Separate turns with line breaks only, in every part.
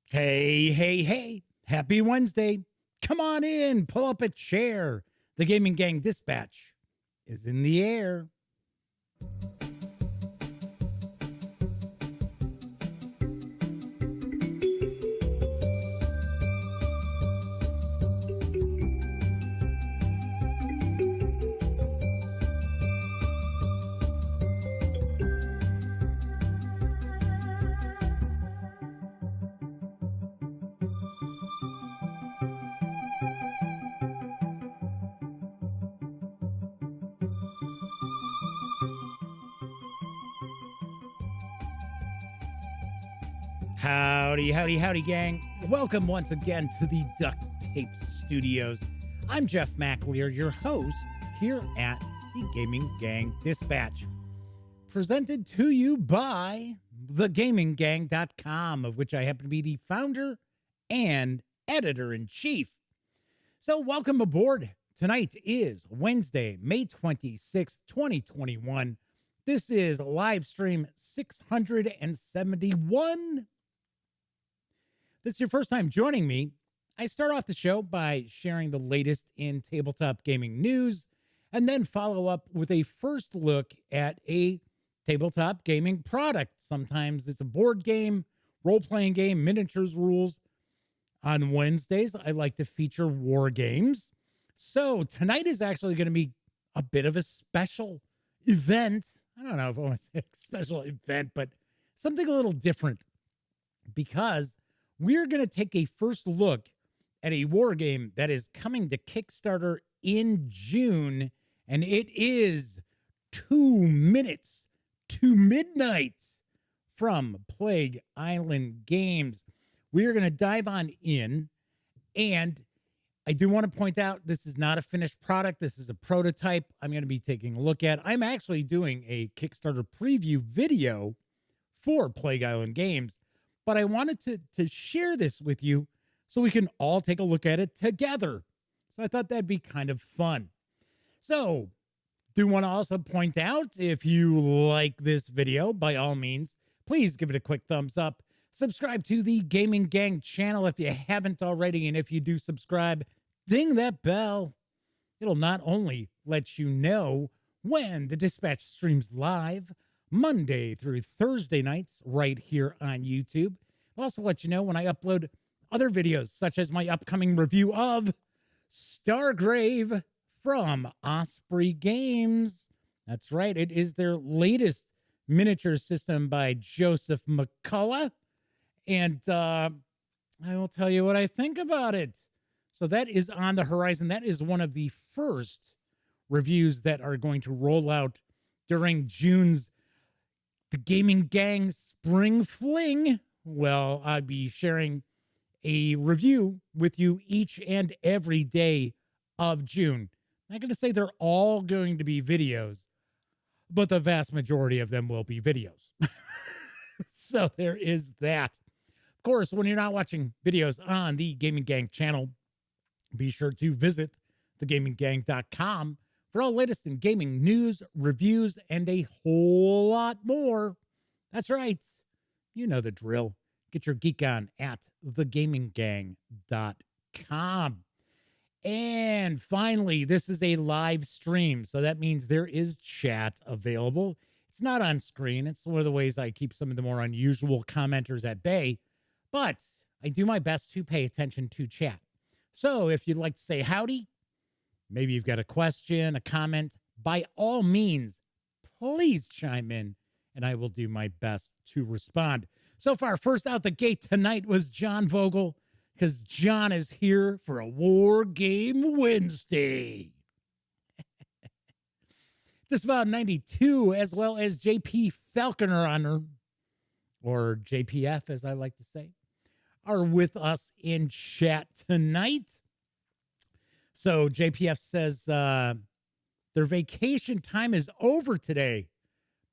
Hey, hey, hey. Happy Wednesday. Come on in, pull up a chair. The Gaming Gang Dispatch is in the air. Howdy, howdy, howdy, gang. Welcome once again to the Duct Tape Studios. I'm Jeff McAleer, your host here at the Gaming Gang Dispatch. Presented to you by thegaminggang.com, of which I happen to be the founder and editor-in-chief. So welcome aboard. Tonight is Wednesday, May 26th, 2021. This is live stream 671. This is your first time joining me. I start off the show by sharing the latest in tabletop gaming news and then follow up with a first look at a tabletop gaming product. Sometimes it's a board game, role-playing game, miniatures, rules. On Wednesdays, I like to feature war games. So tonight is actually going to be a bit of a special event. I don't know if I want to say a special event, but something a little different because we're going to take a first look at a war game that is coming to Kickstarter in June, and it is 2 minutes to midnight from Plague Island Games. We are going to dive on in, and I do want to point out this is not a finished product. This is a prototype I'm going to be taking a look at. I'm actually doing a Kickstarter preview video for Plague Island Games, but I wanted to share this with you so we can all take a look at it together. So I thought that'd be kind of fun. So do want to also point out, if you like this video, by all means, please give it a quick thumbs up. Subscribe to the Gaming Gang channel if you haven't already. And if you do subscribe, ding that bell. It'll not only let you know when the Dispatch streams live, Monday through Thursday nights right here on YouTube. I'll also let you know when I upload other videos, such as my upcoming review of Stargrave from Osprey Games. That's right, it is their latest miniature system by Joseph McCullough. And I will tell you what I think about it. So that is on the horizon. That is one of the first reviews that are going to roll out during June's The Gaming Gang Spring Fling. Well, I'll be sharing a review with you each and every day of June. I'm not going to say they're all going to be videos, but the vast majority of them will be videos. So there is that. Of course, when you're not watching videos on the Gaming Gang channel, be sure to visit thegaminggang.com for all latest in gaming news, reviews, and a whole lot more. That's right. You know the drill. Get your geek on at thegaminggang.com. And finally, this is a live stream, so that means there is chat available. It's not on screen. It's one of the ways I keep some of the more unusual commenters at bay, but I do my best to pay attention to chat. So if you'd like to say howdy, maybe you've got a question, a comment, by all means, please chime in, and I will do my best to respond. So far, first out the gate tonight was John Vogel, because John is here for a War Game Wednesday. Disavow 92, as well as JP Falconer Honor, or JPF, as I like to say, are with us in chat tonight. So JPF says their vacation time is over today.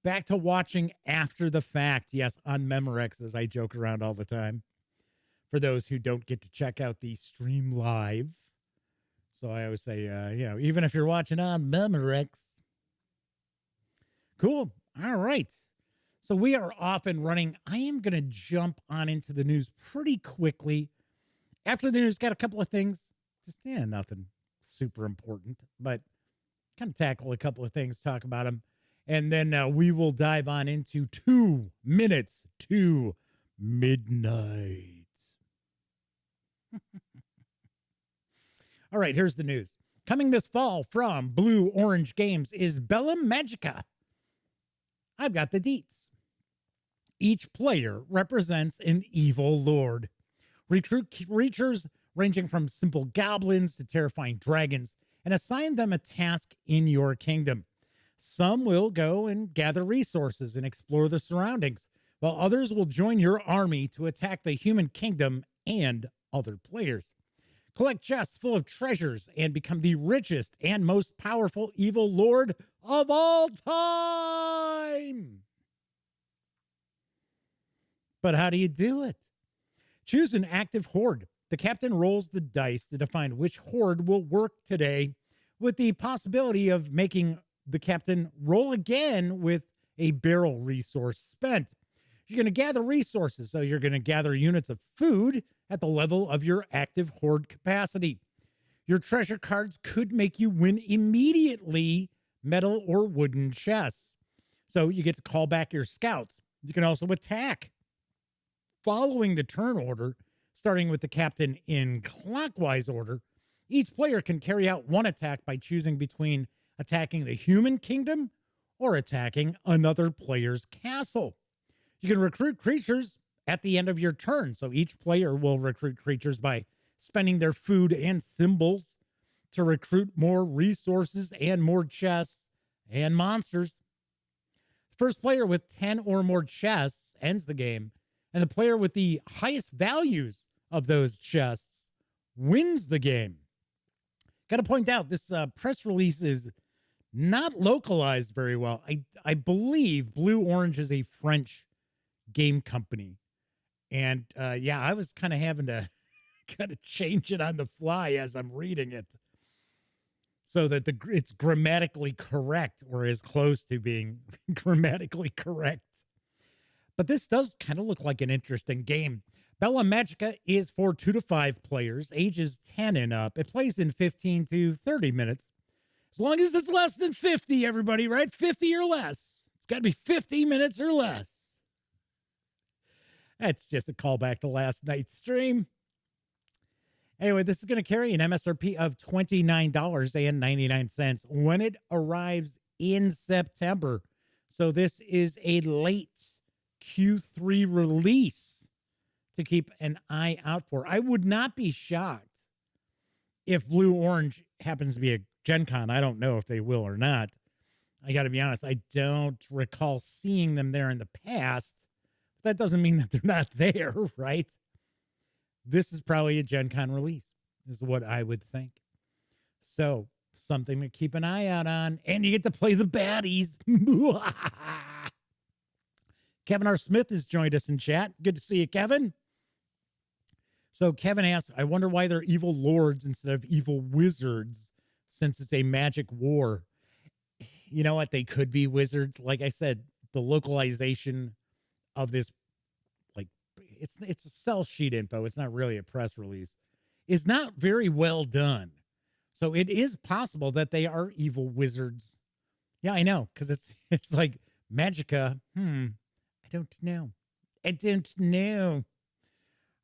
Back to watching after the fact. Yes, on Memorex, as I joke around all the time. For those who don't get to check out the stream live. So I always say, even if you're watching on Memorex. Cool. All right. So we are off and running. I am going to jump on into the news pretty quickly. After the news, got a couple of things. Just, nothing super important, but kind of tackle a couple of things, talk about them. And then we will dive on into 2 minutes to midnight. All right, here's the news. Coming this fall from Blue Orange Games is Bella Magica. I've got the deets. Each player represents an evil lord. Recruit creatures ranging from simple goblins to terrifying dragons and assign them a task in your kingdom. Some will go and gather resources and explore the surroundings, while others will join your army to attack the human kingdom and other players. Collect chests full of treasures and become the richest and most powerful evil lord of all time. But how do you do it? Choose an active horde. The captain rolls the dice to define which horde will work today, with the possibility of making the captain roll again with a barrel resource spent. You're going to gather resources, so you're going to gather units of food at the level of your active horde capacity. Your treasure cards could make you win immediately metal or wooden chests. So you get to call back your scouts. You can also attack. Following the turn order, starting with the captain in clockwise order, each player can carry out one attack by choosing between attacking the human kingdom or attacking another player's castle. You can recruit creatures at the end of your turn, so each player will recruit creatures by spending their food and symbols to recruit more resources and more chests and monsters. The first player with 10 or more chests ends the game, and the player with the highest values of those chests wins the game. Got to point out, this press release is not localized very well. I believe Blue Orange is a French game company. And I was kind of having to kind of change it on the fly as I'm reading it so that it's grammatically correct, or as close to being grammatically correct. But this does kind of look like an interesting game. Bella Magica is for 2 to 5 players, ages 10 and up. It plays in 15 to 30 minutes. As long as it's less than 50, everybody, right? 50 or less. It's got to be 50 minutes or less. That's just a callback to last night's stream. Anyway, this is going to carry an MSRP of $29.99 when it arrives in September. So this is a late Q3 release to keep an eye out for. I would not be shocked if Blue Orange happens to be a Gen Con. I don't know if they will or not. I got to be honest, I don't recall seeing them there in the past. That doesn't mean that they're not there, right? This is probably a Gen Con release, is what I would think. So, something to keep an eye out on. And you get to play the baddies. Kevin R. Smith has joined us in chat. Good to see you, Kevin. So Kevin asks, I wonder why they're evil lords instead of evil wizards, since it's a magic war. You know what? They could be wizards. Like I said, the localization of this, like, it's a sell sheet info. It's not really a press release. Is not very well done. So it is possible that they are evil wizards. Yeah, I know, because it's like Magica. I don't know.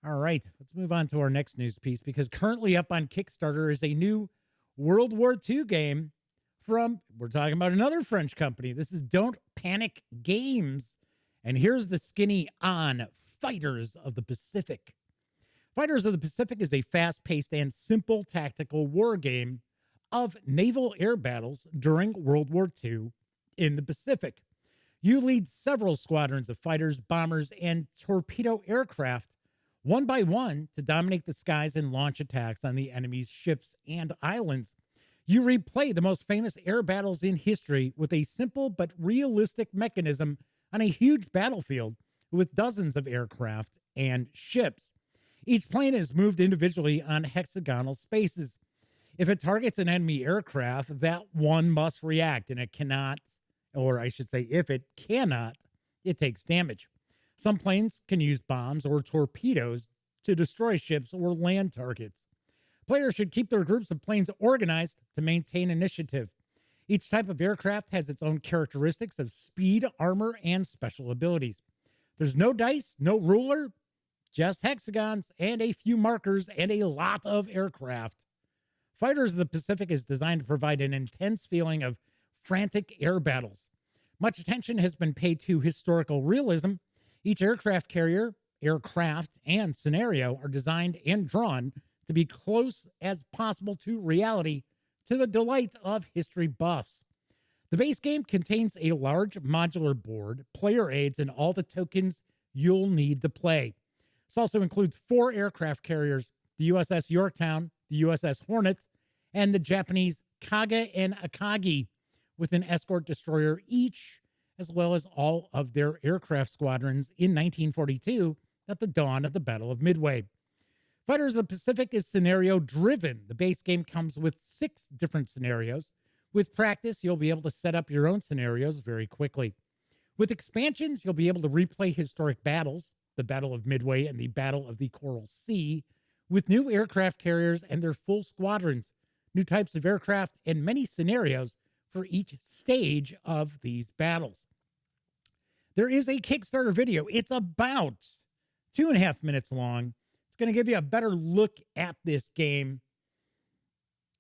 All right, let's move on to our next news piece, because currently up on Kickstarter is a new World War II game from, we're talking about another French company. This is Don't Panic Games. And here's the skinny on Fighters of the Pacific. Fighters of the Pacific is a fast-paced and simple tactical war game of naval air battles during World War II in the Pacific. You lead several squadrons of fighters, bombers, and torpedo aircraft, one by one, to dominate the skies and launch attacks on the enemy's ships and islands. You replay the most famous air battles in history with a simple but realistic mechanism on a huge battlefield with dozens of aircraft and ships. Each plane is moved individually on hexagonal spaces. If it targets an enemy aircraft, that one must react, and it cannot, or I should say, if it cannot, it takes damage. Some planes can use bombs or torpedoes to destroy ships or land targets. Players should keep their groups of planes organized to maintain initiative. Each type of aircraft has its own characteristics of speed, armor, and special abilities. There's no dice, no ruler, just hexagons and a few markers and a lot of aircraft. Fighters of the Pacific is designed to provide an intense feeling of frantic air battles. Much attention has been paid to historical realism. Each aircraft carrier, aircraft, and scenario are designed and drawn to be close as possible to reality, to the delight of history buffs. The base game contains a large modular board, player aids, and all the tokens you'll need to play. This also includes 4 aircraft carriers, the USS Yorktown, the USS Hornet, and the Japanese Kaga and Akagi, with an escort destroyer each, as well as all of their aircraft squadrons in 1942 at the dawn of the Battle of Midway. Fighters of the Pacific is scenario-driven. The base game comes with 6 different scenarios. With practice, you'll be able to set up your own scenarios very quickly. With expansions, you'll be able to replay historic battles, the Battle of Midway and the Battle of the Coral Sea, with new aircraft carriers and their full squadrons, new types of aircraft, and many scenarios for each stage of these battles. There is a Kickstarter video. It's about 2.5 minutes long. It's going to give you a better look at this game,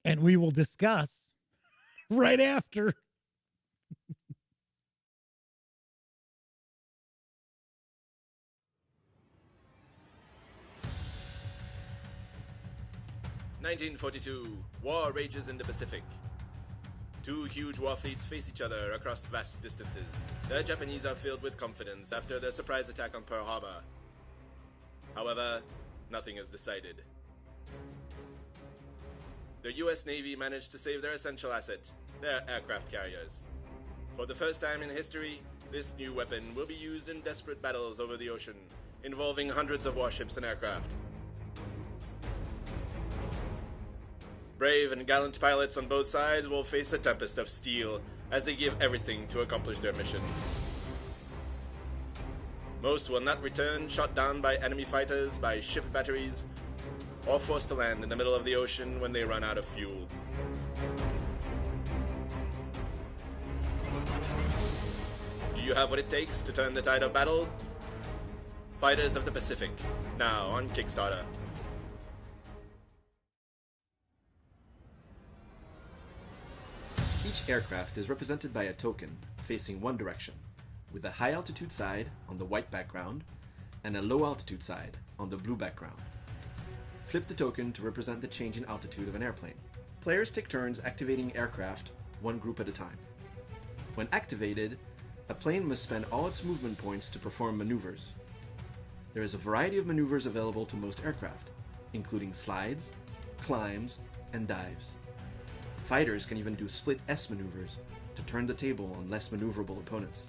and we will discuss right after.
"1942, war rages in the Pacific. 2 huge war fleets face each other across vast distances. The Japanese are filled with confidence after their surprise attack on Pearl Harbor. However, nothing is decided. The US Navy managed to save their essential asset, their aircraft carriers. For the first time in history, this new weapon will be used in desperate battles over the ocean, involving hundreds of warships and aircraft. Brave and gallant pilots on both sides will face a tempest of steel as they give everything to accomplish their mission. Most will not return, shot down by enemy fighters, by ship batteries, or forced to land in the middle of the ocean when they run out of fuel. Do you have what it takes to turn the tide of battle? Fighters of the Pacific, now on Kickstarter.
Each aircraft is represented by a token facing one direction, with a high altitude side on the white background and a low altitude side on the blue background. Flip the token to represent the change in altitude of an airplane. Players take turns activating aircraft, one group at a time. When activated, a plane must spend all its movement points to perform maneuvers. There is a variety of maneuvers available to most aircraft, including slides, climbs, and dives. Fighters can even do split S maneuvers to turn the table on less maneuverable opponents.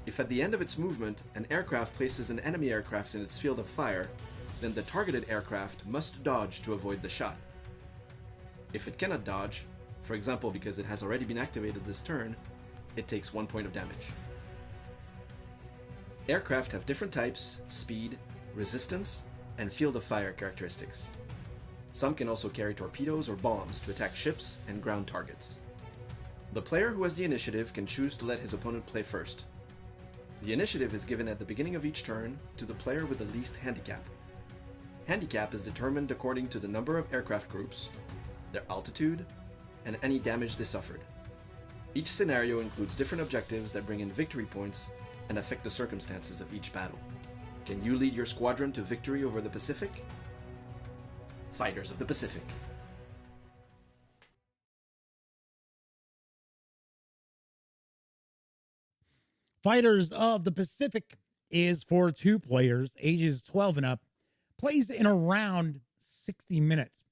If at the end of its movement, an aircraft places an enemy aircraft in its field of fire, then the targeted aircraft must dodge to avoid the shot. If it cannot dodge, for example because it has already been activated this turn, it takes 1 point of damage. Aircraft have different types, speed, resistance, and field of fire characteristics. Some can also carry torpedoes or bombs to attack ships and ground targets. The player who has the initiative can choose to let his opponent play first. The initiative is given at the beginning of each turn to the player with the least handicap. Handicap is determined according to the number of aircraft groups, their altitude, and any damage they suffered. Each scenario includes different objectives that bring in victory points and affect the circumstances of each battle. Can you lead your squadron to victory over the Pacific? Fighters of the Pacific.
Fighters of the Pacific is for 2 players, ages 12 and up, plays in around 60 minutes.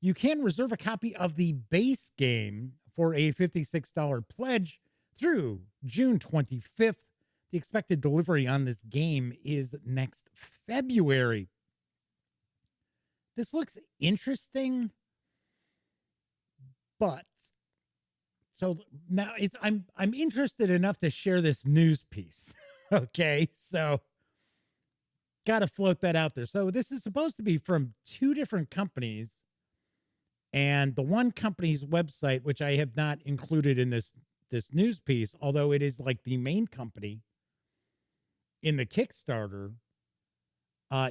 You can reserve a copy of the base game for a $56 pledge through June 25th. The expected delivery on this game is next February. This looks interesting, but so now I'm interested enough to share this news piece. Okay, so got to float that out there. So this is supposed to be from two different companies, and the one company's website, which I have not included in this news piece, although it is like the main company in the Kickstarter,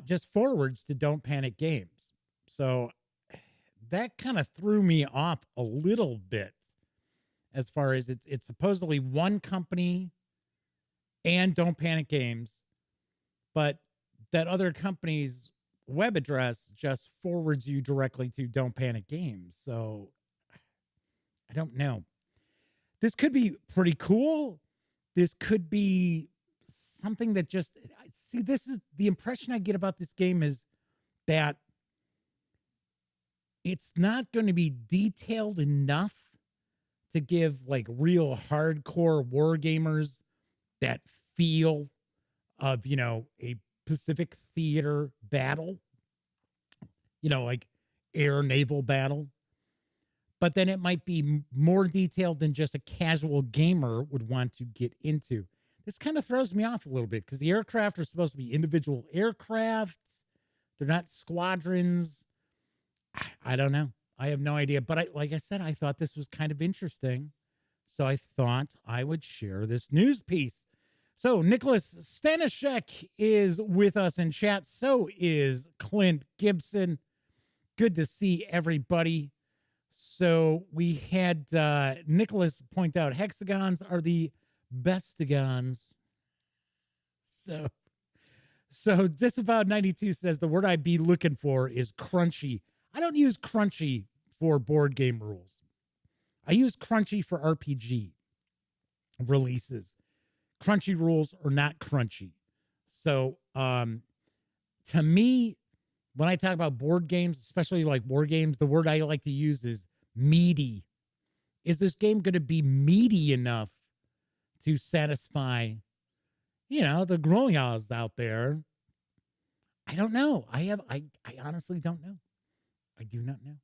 just forwards to Don't Panic Games. So that kind of threw me off a little bit as far as it's supposedly one company and Don't Panic Games, but that other company's web address just forwards you directly to Don't Panic Games. So I don't know. This could be pretty cool. This could be something that just see, this is the impression I get about this game is that it's not going to be detailed enough to give like real hardcore war gamers that feel of, a Pacific theater battle, like air naval battle. But then it might be more detailed than just a casual gamer would want to get into. This kind of throws me off a little bit because the aircraft are supposed to be individual aircraft. They're not squadrons. I don't know. I have no idea. But like I said, I thought this was kind of interesting. So I thought I would share this news piece. So Nicholas Stanishek is with us in chat. So is Clint Gibson. Good to see everybody. So we had Nicholas point out hexagons are the bestagons. So Disavowed 92 says the word I'd be looking for is crunchy. I don't use crunchy for board game rules. I use crunchy for RPG releases. Crunchy rules are not crunchy. So to me, when I talk about board games, especially like war games, the word I like to use is meaty. Is this game going to be meaty enough to satisfy, the growing-outs out there? I don't know. I honestly don't know. I do not know.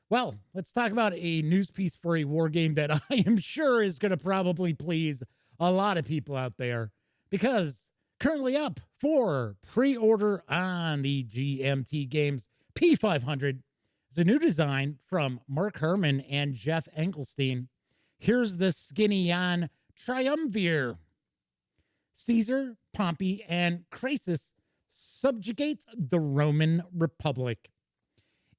Well, let's talk about a news piece for a war game that I am sure is going to probably please a lot of people out there, because currently up for pre-order on the GMT Games P500 is a new design from Mark Herman and Jeff Engelstein. Here's the skinny on Triumvir. Caesar, Pompey, and Crassus subjugate the Roman Republic.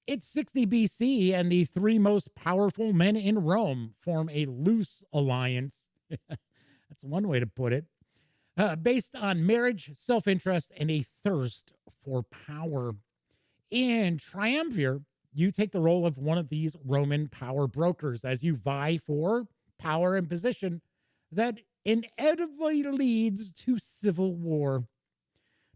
It's 60 BC, and the three most powerful men in Rome form a loose alliance. That's one way to put it. Based on marriage, self-interest, and a thirst for power. In Triumvir, you take the role of one of these Roman power brokers as you vie for power and position that inevitably leads to civil war.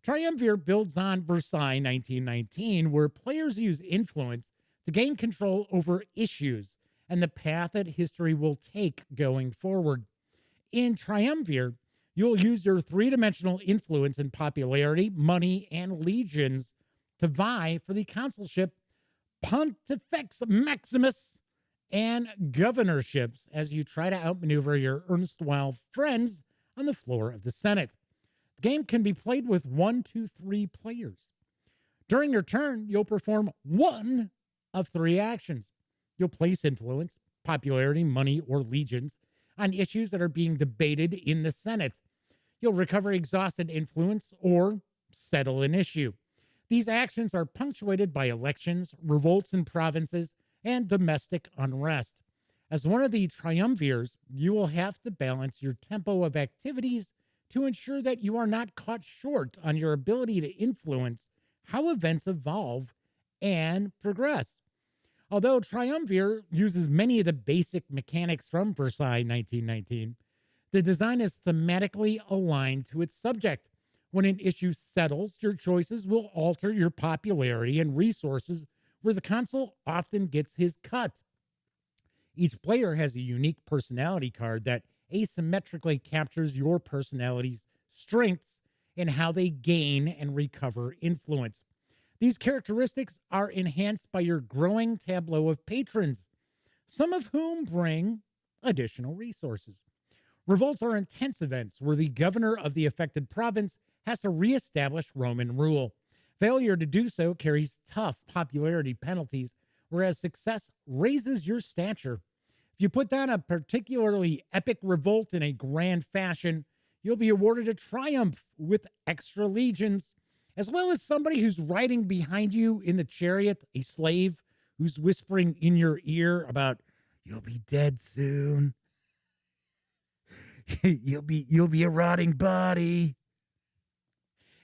Triumvir builds on Versailles 1919, where players use influence to gain control over issues and the path that history will take going forward. In Triumvir, you'll use your three-dimensional influence and popularity, money, and legions to vie for the consulship, Pontifex Maximus, and governorships as you try to outmaneuver your erstwhile friends on the floor of the Senate. The game can be played with 1 to 3 players. During your turn, you'll perform one of 3 actions. You'll place influence, popularity, money, or legions on issues that are being debated in the Senate. You'll recover exhausted influence or settle an issue. These actions are punctuated by elections, revolts in provinces, and domestic unrest. As one of the triumvirs, you will have to balance your tempo of activities to ensure that you are not caught short on your ability to influence how events evolve and progress. Although Triumvir uses many of the basic mechanics from Versailles 1919, the design is thematically aligned to its subject. When an issue settles, your choices will alter your popularity and resources, where the consul often gets his cut. Each player has a unique personality card that asymmetrically captures your personality's strengths and how they gain and recover influence. These characteristics are enhanced by your growing tableau of patrons, some of whom bring additional resources. Revolts are intense events where the governor of the affected province has to reestablish Roman rule. Failure to do so carries tough popularity penalties, whereas success raises your stature. If you put down a particularly epic revolt in a grand fashion, you'll be awarded a triumph with extra legions, as well as somebody who's riding behind you in the chariot, a slave who's whispering in your ear about, you'll be dead soon. you'll be a rotting body.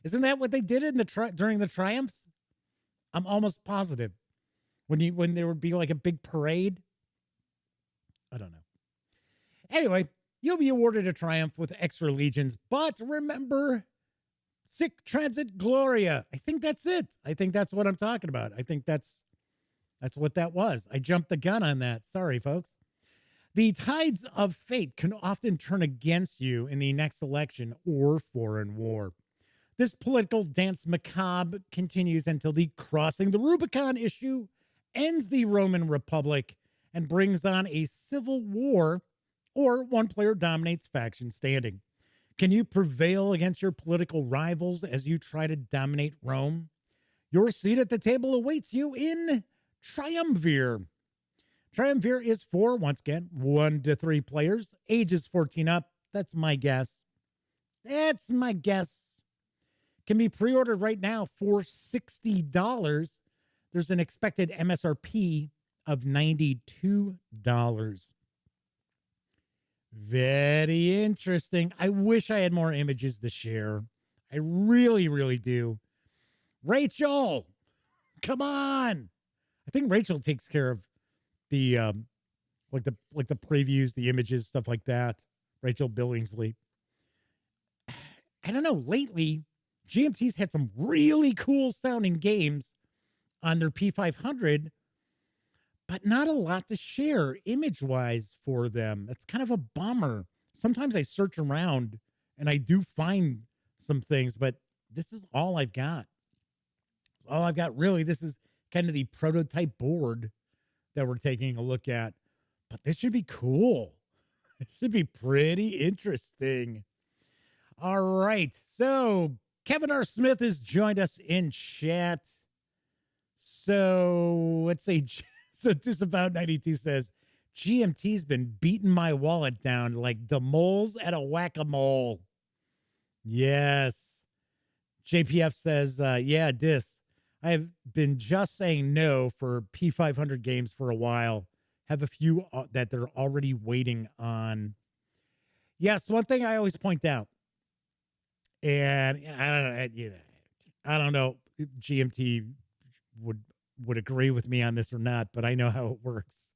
Isn't that what they did in during the triumphs? I'm almost positive. When there would be like a big parade. I don't know. Anyway, you'll be awarded a triumph with extra legions, but remember, sic transit gloria. I think that's it. I think that's what I'm talking about. I think that's what that was. I jumped the gun on that. Sorry, folks. The tides of fate can often turn against you in the next election or foreign war. This political dance macabre continues until the Crossing the Rubicon issue ends the Roman Republic and brings on a civil war, or one player dominates faction standing. Can you prevail against your political rivals as you try to dominate Rome? Your seat at the table awaits you in Triumvir. Triumvir is for, once again, 1 to 3 players, ages 14 up. That's my guess. Can be pre-ordered right now for $60. There's an expected MSRP of $92. Very interesting. I wish I had more images to share. I really, really do. Rachel, come on. I think Rachel takes care of the like the previews, the images, stuff like that. Rachel Billingsley. I don't know. Lately, GMT's had some really cool sounding games on their P500, but not a lot to share image-wise for them. That's kind of a bummer. Sometimes I search around and I do find some things, but this is all I've got. All I've got, really. This is kind of the prototype board that we're taking a look at, but this should be cool. It should be pretty interesting. All right. So Kevin R. Smith has joined us in chat. So let's say, so Disavow 92 says, GMT's been beating my wallet down like the moles at a whack-a-mole. Yes. JPF says, yeah, Dis. I have been just saying no for P500 games for a while. Have a few that they're already waiting on. Yes, one thing I always point out, and I don't know if GMT would agree with me on this or not, but I know how it works.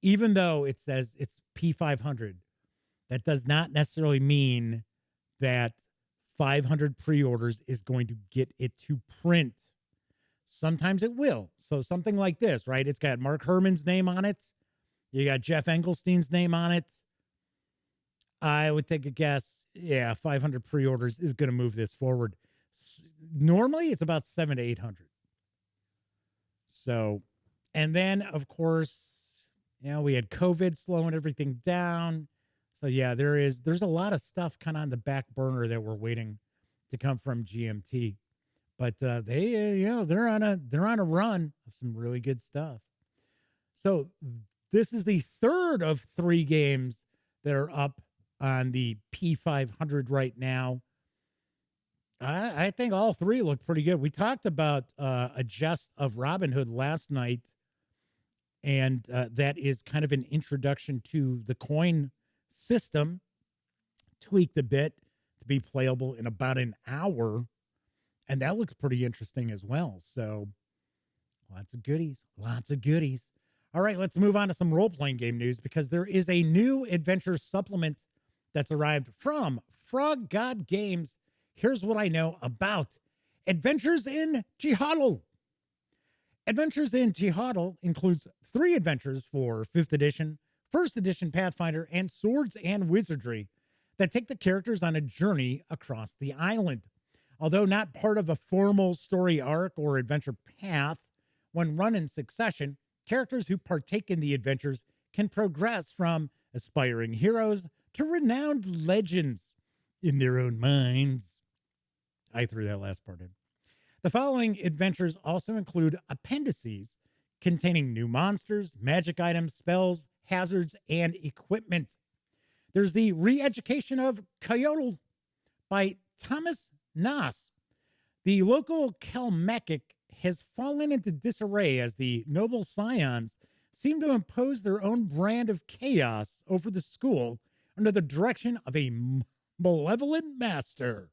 Even though it says it's P500, that does not necessarily mean that 500 pre-orders is going to get it to print. Sometimes it will. So something like this, right? It's got Mark Herman's name on it. You got Jeff Engelstein's name on it. I would take a guess. Yeah, 500 pre-orders is going to move this forward. Normally, it's about 700 to 800. So, and then, of course, we had COVID slowing everything down. So, yeah, there's a lot of stuff kind of on the back burner that we're waiting to come from GMT. But they're on a run of some really good stuff. So this is the third of 3 games that are up on the P500 right now. I think all 3 look pretty good. We talked about a Jest of Robin Hood last night, and that is kind of an introduction to the coin system, tweaked a bit to be playable in about an hour. And that looks pretty interesting as well. So lots of goodies. All right, let's move on to some role-playing game news, because there is a new adventure supplement that's arrived from Frog God Games. Here's what I know about Adventures in Jihadal. Adventures in Jihadal includes 3 adventures for 5th edition, 1st edition Pathfinder, and Swords and Wizardry that take the characters on a journey across the island. Although not part of a formal story arc or adventure path, when run in succession, characters who partake in the adventures can progress from aspiring heroes to renowned legends in their own minds. I threw that last part in. The following adventures also include appendices containing new monsters, magic items, spells, hazards, and equipment. There's the Re-Education of Coyote by Thomas Nass. The local Kelmekic has fallen into disarray as the noble scions seem to impose their own brand of chaos over the school under the direction of a malevolent master.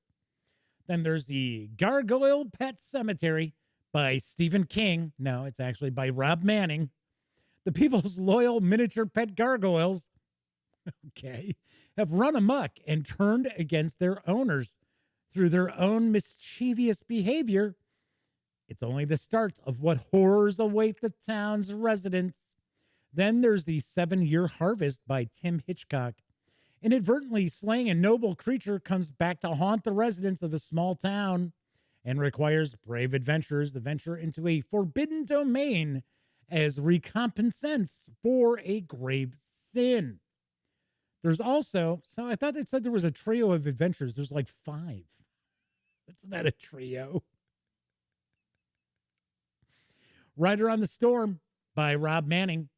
Then there's the Gargoyle Pet Cemetery by Stephen King. No, it's actually by Rob Manning. The people's loyal miniature pet gargoyles, okay, have run amok and turned against their owners through their own mischievous behavior. It's only the start of what horrors await the town's residents. Then there's the 7-Year Harvest by Tim Hitchcock. Inadvertently slaying a noble creature comes back to haunt the residents of a small town and requires brave adventurers to venture into a forbidden domain as recompense for a grave sin. There's also, so I thought it said there was a trio of adventures. There's like 5. That's not a trio. Rider on the Storm by Rob Manning.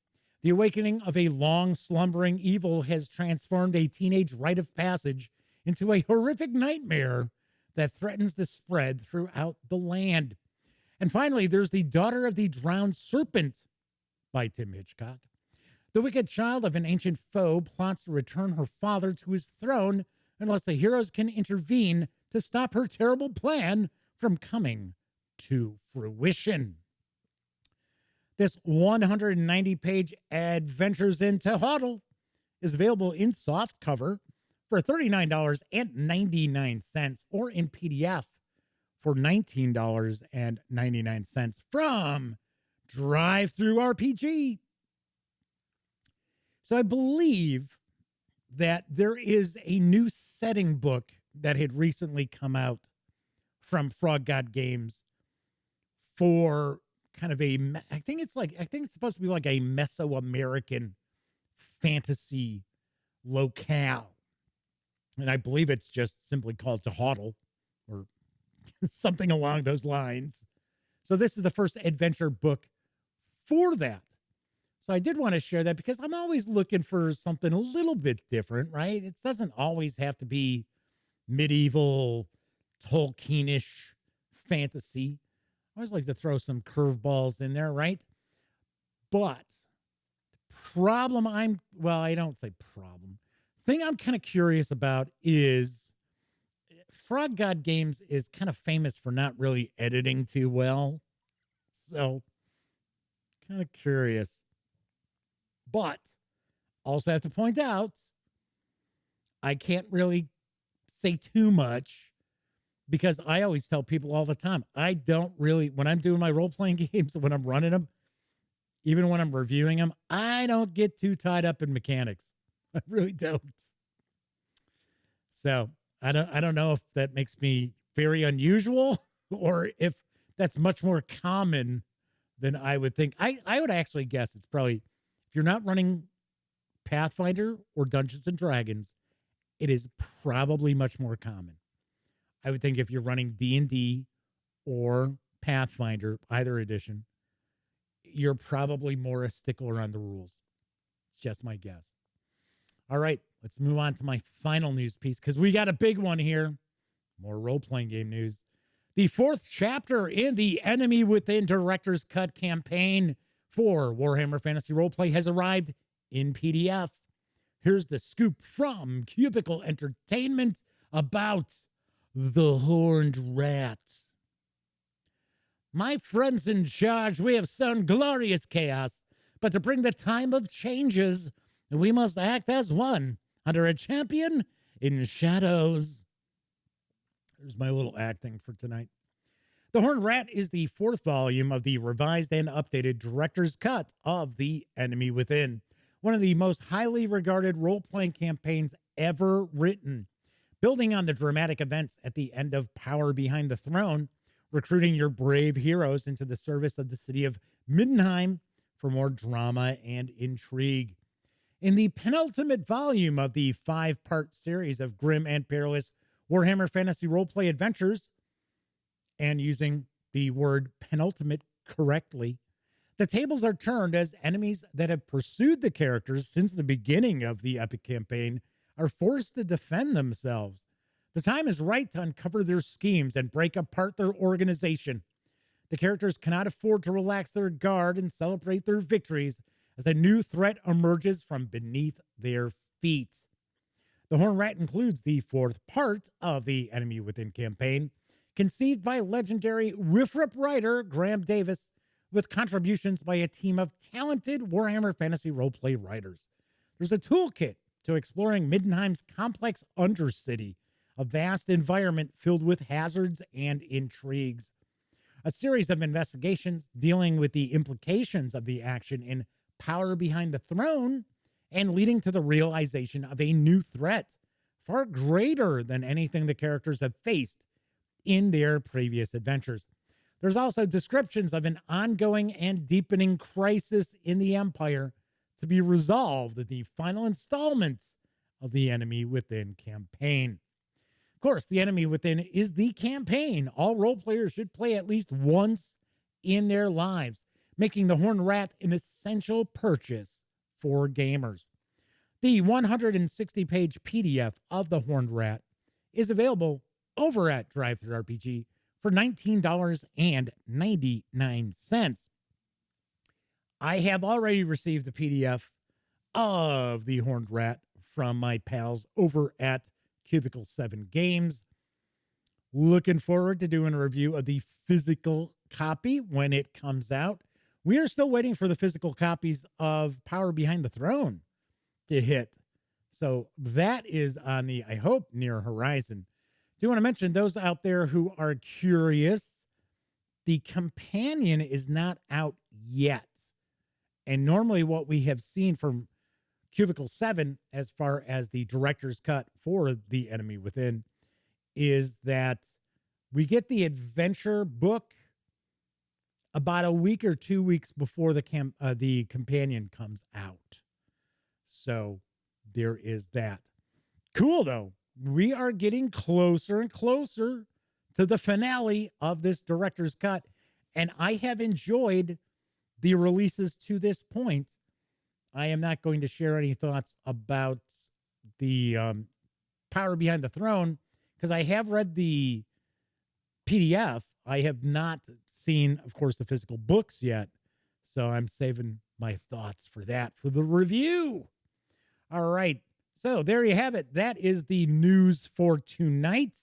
The awakening of a long slumbering evil has transformed a teenage rite of passage into a horrific nightmare that threatens to spread throughout the land. And finally, there's The Daughter of the Drowned Serpent by Tim Hitchcock. The wicked child of an ancient foe plots to return her father to his throne unless the heroes can intervene to stop her terrible plan from coming to fruition. This 190-page Adventures in Tehuatl is available in soft cover for $39.99 or in PDF for $19.99 from Drive-Thru RPG. So I believe that there is a new setting book that had recently come out from Frog God Games for kind of I think it's supposed to be like a Mesoamerican fantasy locale. And I believe it's just simply called Tehuatl or something along those lines. So this is the first adventure book for that. So I did want to share that because I'm always looking for something a little bit different, right? It doesn't always have to be medieval, Tolkien-ish fantasy. I always like to throw some curveballs in there, right? But the problem I don't say problem. Thing I'm kind of curious about is Frog God Games is kind of famous for not really editing too well. So kind of curious. But also have to point out, I can't really say too much because I always tell people all the time, I don't really, when I'm doing my role-playing games, when I'm running them, even when I'm reviewing them, I don't get too tied up in mechanics. I really don't. So I don't know if that makes me very unusual or if that's much more common than I would think. I would actually guess it's probably, if you're not running Pathfinder or Dungeons and Dragons, it is probably much more common. I would think if you're running D&D or Pathfinder, either edition, you're probably more a stickler on the rules. It's just my guess. All right, let's move on to my final news piece because we got a big one here. More role-playing game news. The 4th chapter in the Enemy Within Director's Cut campaign for Warhammer Fantasy Roleplay has arrived in PDF. Here's the scoop from Cubicle Entertainment about the Horned Rat. My friends in charge, we have sown glorious chaos, but to bring the time of changes, we must act as one under a champion in shadows. There's my little acting for tonight. The Horned Rat is the 4th volume of the revised and updated director's cut of The Enemy Within, one of the most highly regarded role-playing campaigns ever written. Building on the dramatic events at the end of Power Behind the Throne, recruiting your brave heroes into the service of the city of Middenheim for more drama and intrigue. In the penultimate volume of the 5-part series of grim and perilous Warhammer Fantasy Roleplay Adventures, and using the word penultimate correctly, the tables are turned as enemies that have pursued the characters since the beginning of the epic campaign are forced to defend themselves. The time is right to uncover their schemes and break apart their organization. The characters cannot afford to relax their guard and celebrate their victories as a new threat emerges from beneath their feet. The Horned Rat includes the 4th part of the Enemy Within campaign, conceived by legendary riff-raff writer Graham Davis, with contributions by a team of talented Warhammer Fantasy Roleplay writers. There's a toolkit to exploring Middenheim's complex Undercity, a vast environment filled with hazards and intrigues. A series of investigations dealing with the implications of the action in Power Behind the Throne and leading to the realization of a new threat, far greater than anything the characters have faced in their previous adventures. There's also descriptions of an ongoing and deepening crisis in the Empire to be resolved in the final installment of the Enemy Within campaign. Of course, the Enemy Within is the campaign all role players should play at least once in their lives, making the Horned Rat an essential purchase for gamers. The 160-page PDF of the Horned Rat is available over at DriveThruRPG for $19.99. I have already received a PDF of the Horned Rat from my pals over at Cubicle 7 Games. Looking forward to doing a review of the physical copy when it comes out. We are still waiting for the physical copies of Power Behind the Throne to hit. So that is on the, I hope, near horizon. Do want to mention those out there who are curious, the companion is not out yet. And normally what we have seen from Cubicle 7 as far as the director's cut for The Enemy Within is that we get the adventure book about a week or 2 weeks before the companion comes out. So there is that. Cool, though. We are getting closer and closer to the finale of this director's cut, and I have enjoyed the releases to this point. I am not going to share any thoughts about the Power Behind the Throne because I have read the PDF. I have not seen, of course, the physical books yet, so I'm saving my thoughts for that for the review. All right. So there you have it. That is the news for tonight.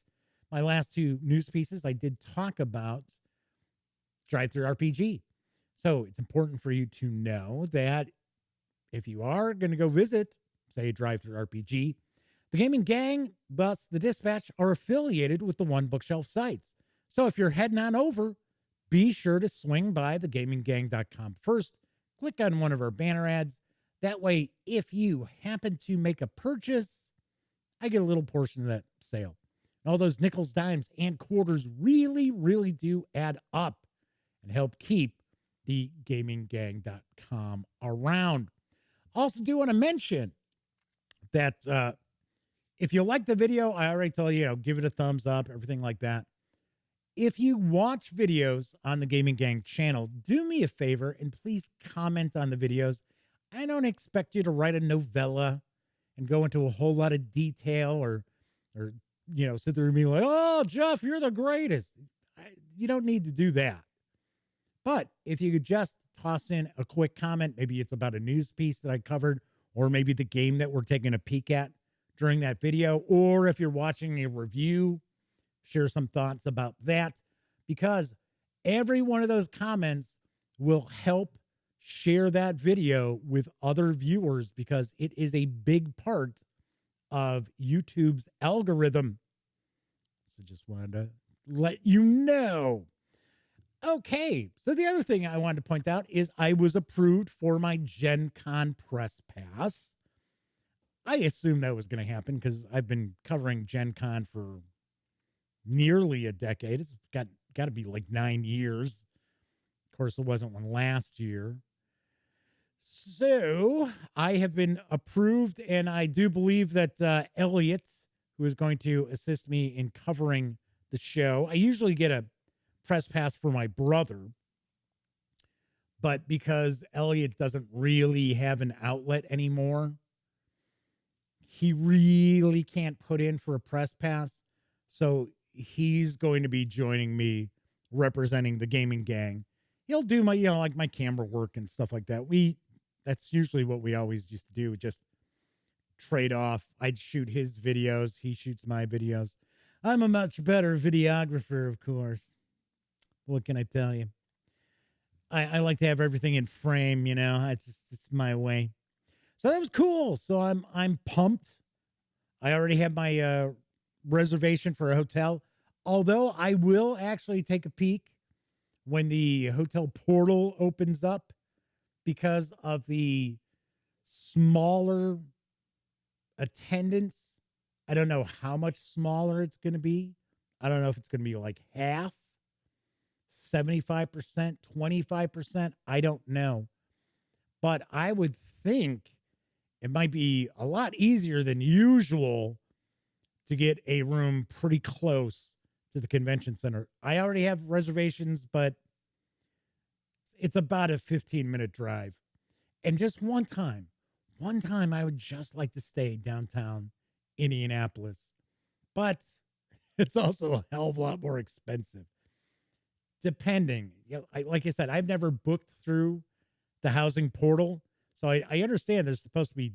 My last 2 news pieces, I did talk about DriveThruRPG. So it's important for you to know that if you are going to go visit, say, DriveThruRPG, the Gaming Gang, thus the Dispatch, are affiliated with the One Bookshelf sites. So if you're heading on over, be sure to swing by thegaminggang.com first. Click on one of our banner ads. That way, if you happen to make a purchase, I get a little portion of that sale. And all those nickels, dimes, and quarters really, really do add up and help keep the gaminggang.com around. Also do want to mention that if you like the video, I already told you, give it a thumbs up, everything like that. If you watch videos on the Gaming Gang channel, do me a favor and please comment on the videos. I don't expect you to write a novella and go into a whole lot of detail or sit there and be like, oh, Jeff, you're the greatest. You don't need to do that. But if you could just toss in a quick comment, maybe it's about a news piece that I covered, or maybe the game that we're taking a peek at during that video, or if you're watching a review, share some thoughts about that, because every one of those comments will help share that video with other viewers because it is a big part of YouTube's algorithm. So just wanted to let you know. Okay, so the other thing I wanted to point out is I was approved for my Gen Con Press Pass. I assumed that was going to happen because I've been covering Gen Con for nearly a decade. It's got to be like 9 years. Of course, it wasn't one last year. So I have been approved, and I do believe that Elliot, who is going to assist me in covering the show, I usually get a press pass for my brother, but because Elliot doesn't really have an outlet anymore, he really can't put in for a press pass. So he's going to be joining me representing the gaming gang. He'll do my, like my camera work and stuff like that. That's usually what we always used to do, just trade off. I'd shoot his videos, he shoots my videos. I'm a much better videographer, of course. What can I tell you? I like to have everything in frame, it's my way. So that was cool. So I'm pumped. I already have my reservation for a hotel. Although I will actually take a peek when the hotel portal opens up because of the smaller attendance. I don't know how much smaller it's going to be. I don't know if it's going to be like half, 75%, 25%. I don't know. But I would think it might be a lot easier than usual to get a room pretty close to the convention center. I already have reservations, but it's about a 15-minute drive. And just one time I would just like to stay downtown Indianapolis. But it's also a hell of a lot more expensive. Depending, like I said, I've never booked through the housing portal. So I understand there's supposed to be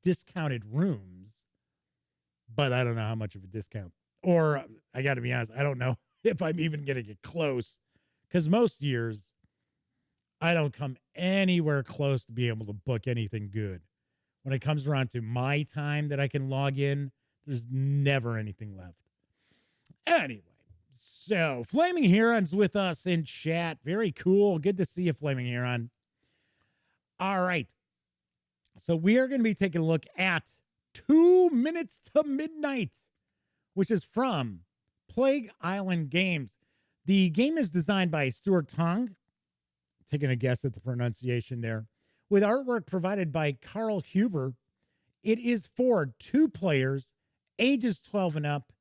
discounted rooms, but I don't know how much of a discount. Or I got to be honest, I don't know if I'm even going to get close, because most years I don't come anywhere close to be able to book anything good. When it comes around to my time that I can log in, there's never anything left. Anyway, so Flaming Heron's with us in chat. Very cool. Good to see you, Flaming Heron. All right. So we are going to be taking a look at 2 Minutes to Midnight, which is from Plague Island Games. The game is designed by Stuart Tong, taking a guess at the pronunciation there, with artwork provided by Carl Huber. It is for 2 players, ages 12 and up,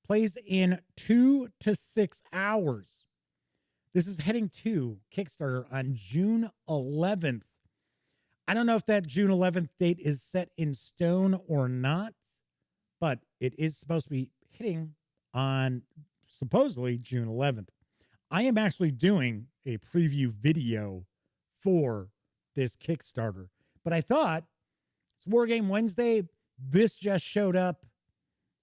plays in 2 to 6 hours. This is heading to Kickstarter on June 11th. I don't know if that June 11th date is set in stone or not, but it is supposed to be hitting on supposedly June 11th. I am actually doing a preview video for this Kickstarter, but I thought it's War Game Wednesday. This just showed up.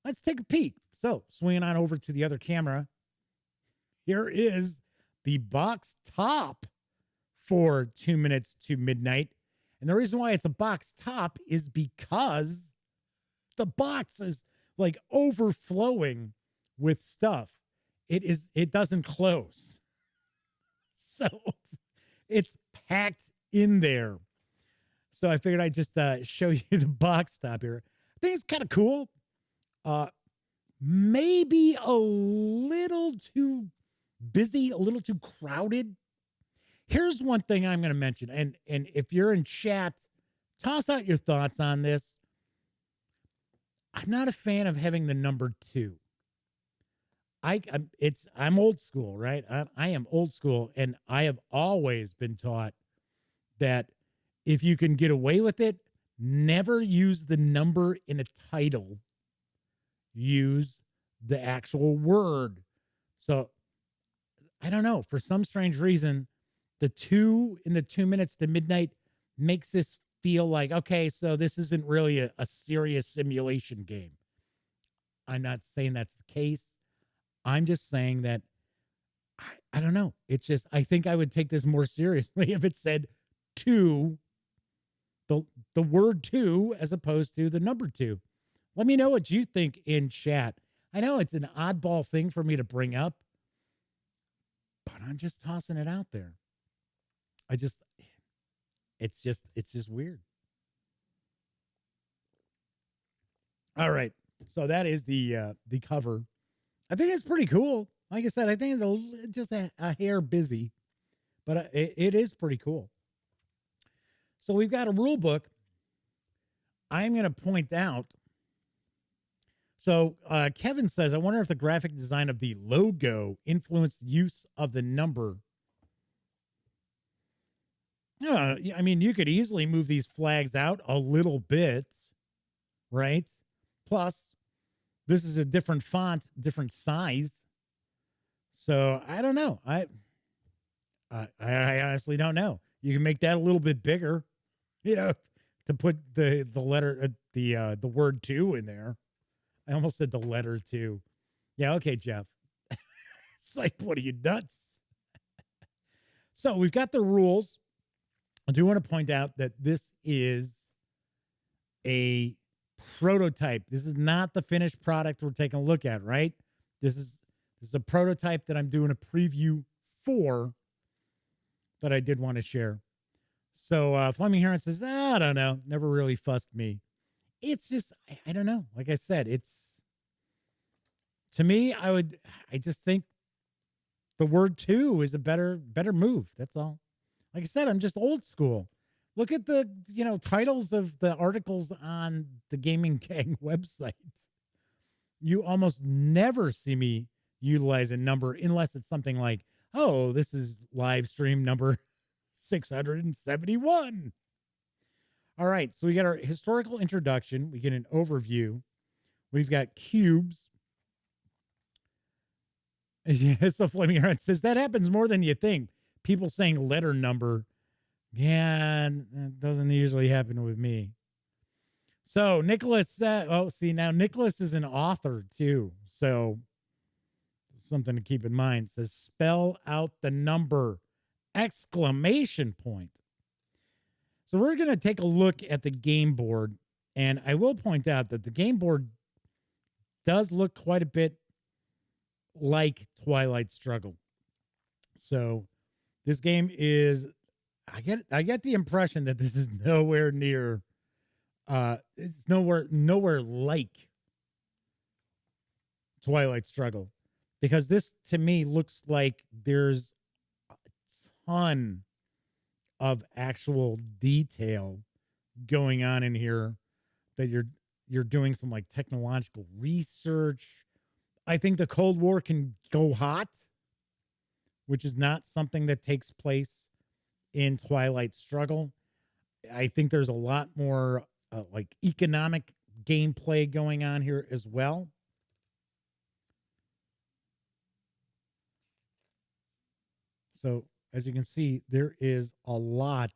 Let's take a peek. So swinging on over to the other camera, here is the box top for 2 Minutes to Midnight. And the reason why it's a box top is because the box is like overflowing with stuff. It doesn't close. So it's packed in there. So I figured I'd just show you the box top here. I think it's kind of cool. Maybe a little too busy, a little too crowded. Here's one thing I'm going to mention, and if you're in chat, toss out your thoughts on this. I'm not a fan of having the number 2. I'm old school, right? I am old school, and I have always been taught that if you can get away with it, never use the number in a title. Use the actual word. So I don't know, for some strange reason, the 2 in the 2 Minutes to Midnight makes this feel like, okay, so this isn't really a serious simulation game. I'm not saying that's the case. I'm just saying that, I don't know. It's just, I think I would take this more seriously if it said 2, the word 2, as opposed to the number 2. Let me know what you think in chat. I know it's an oddball thing for me to bring up, but I'm just tossing it out there. It's just weird. All right. So that is the cover. I think it's pretty cool. Like I said, I think it's just a hair busy, but it is pretty cool. So we've got a rule book. I'm going to point out. So Kevin says, I wonder if the graphic design of the logo influenced use of the number. I mean, you could easily move these flags out a little bit, right? Plus, this is a different font, different size. So I don't know. I honestly don't know. You can make that a little bit bigger, to put the letter the word 2 in there. I almost said the letter 2. Yeah, okay, Jeff. It's like, what are you, nuts? So we've got the rules. I do want to point out that this is a prototype. This is not the finished product we're taking a look at, right? This is a prototype that I'm doing a preview for that I did want to share. So Fleming Heron says, I don't know. Never really fussed me. It's just, I don't know. Like I said, to me, I just think the word 2 is a better move. That's all. Like I said, I'm just old school. Look at the, titles of the articles on the Gaming Gang website. You almost never see me utilize a number unless it's something like, oh, this is live stream number 671. All right, so we got our historical introduction. We get an overview. We've got cubes. So Fleming Heron says, that happens more than you think. People saying letter number. Yeah, that doesn't usually happen with me. So Nicholas said, now Nicholas is an author too. So something to keep in mind. It says, spell out the number, exclamation point. So we're going to take a look at the game board. And I will point out that the game board does look quite a bit like Twilight Struggle. So this game is, I get the impression that this is nowhere near, it's nowhere like Twilight Struggle, because this to me looks like there's a ton of actual detail going on in here, that you're doing some like technological research. I think the Cold War can go hot, which is not something that takes place in Twilight Struggle. I think there's a lot more like economic gameplay going on here as well. So as you can see, there is a lot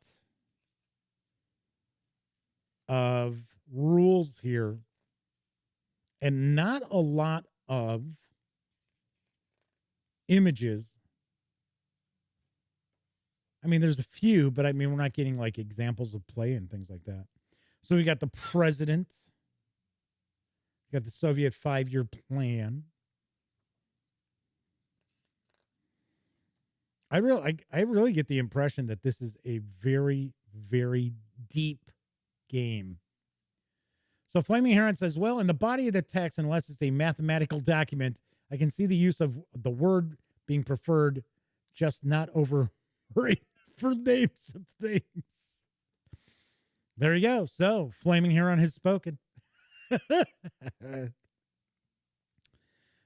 of rules here and not a lot of images. I mean, there's a few, but I mean, we're not getting like examples of play and things like that. So we got the president, we got the Soviet 5-year plan. I really get the impression that this is a very, very deep game. So Flaming Heron says, well, in the body of the text, unless it's a mathematical document, I can see the use of the word being preferred, just not over for names of things. There you go. So Flaming Heron has spoken.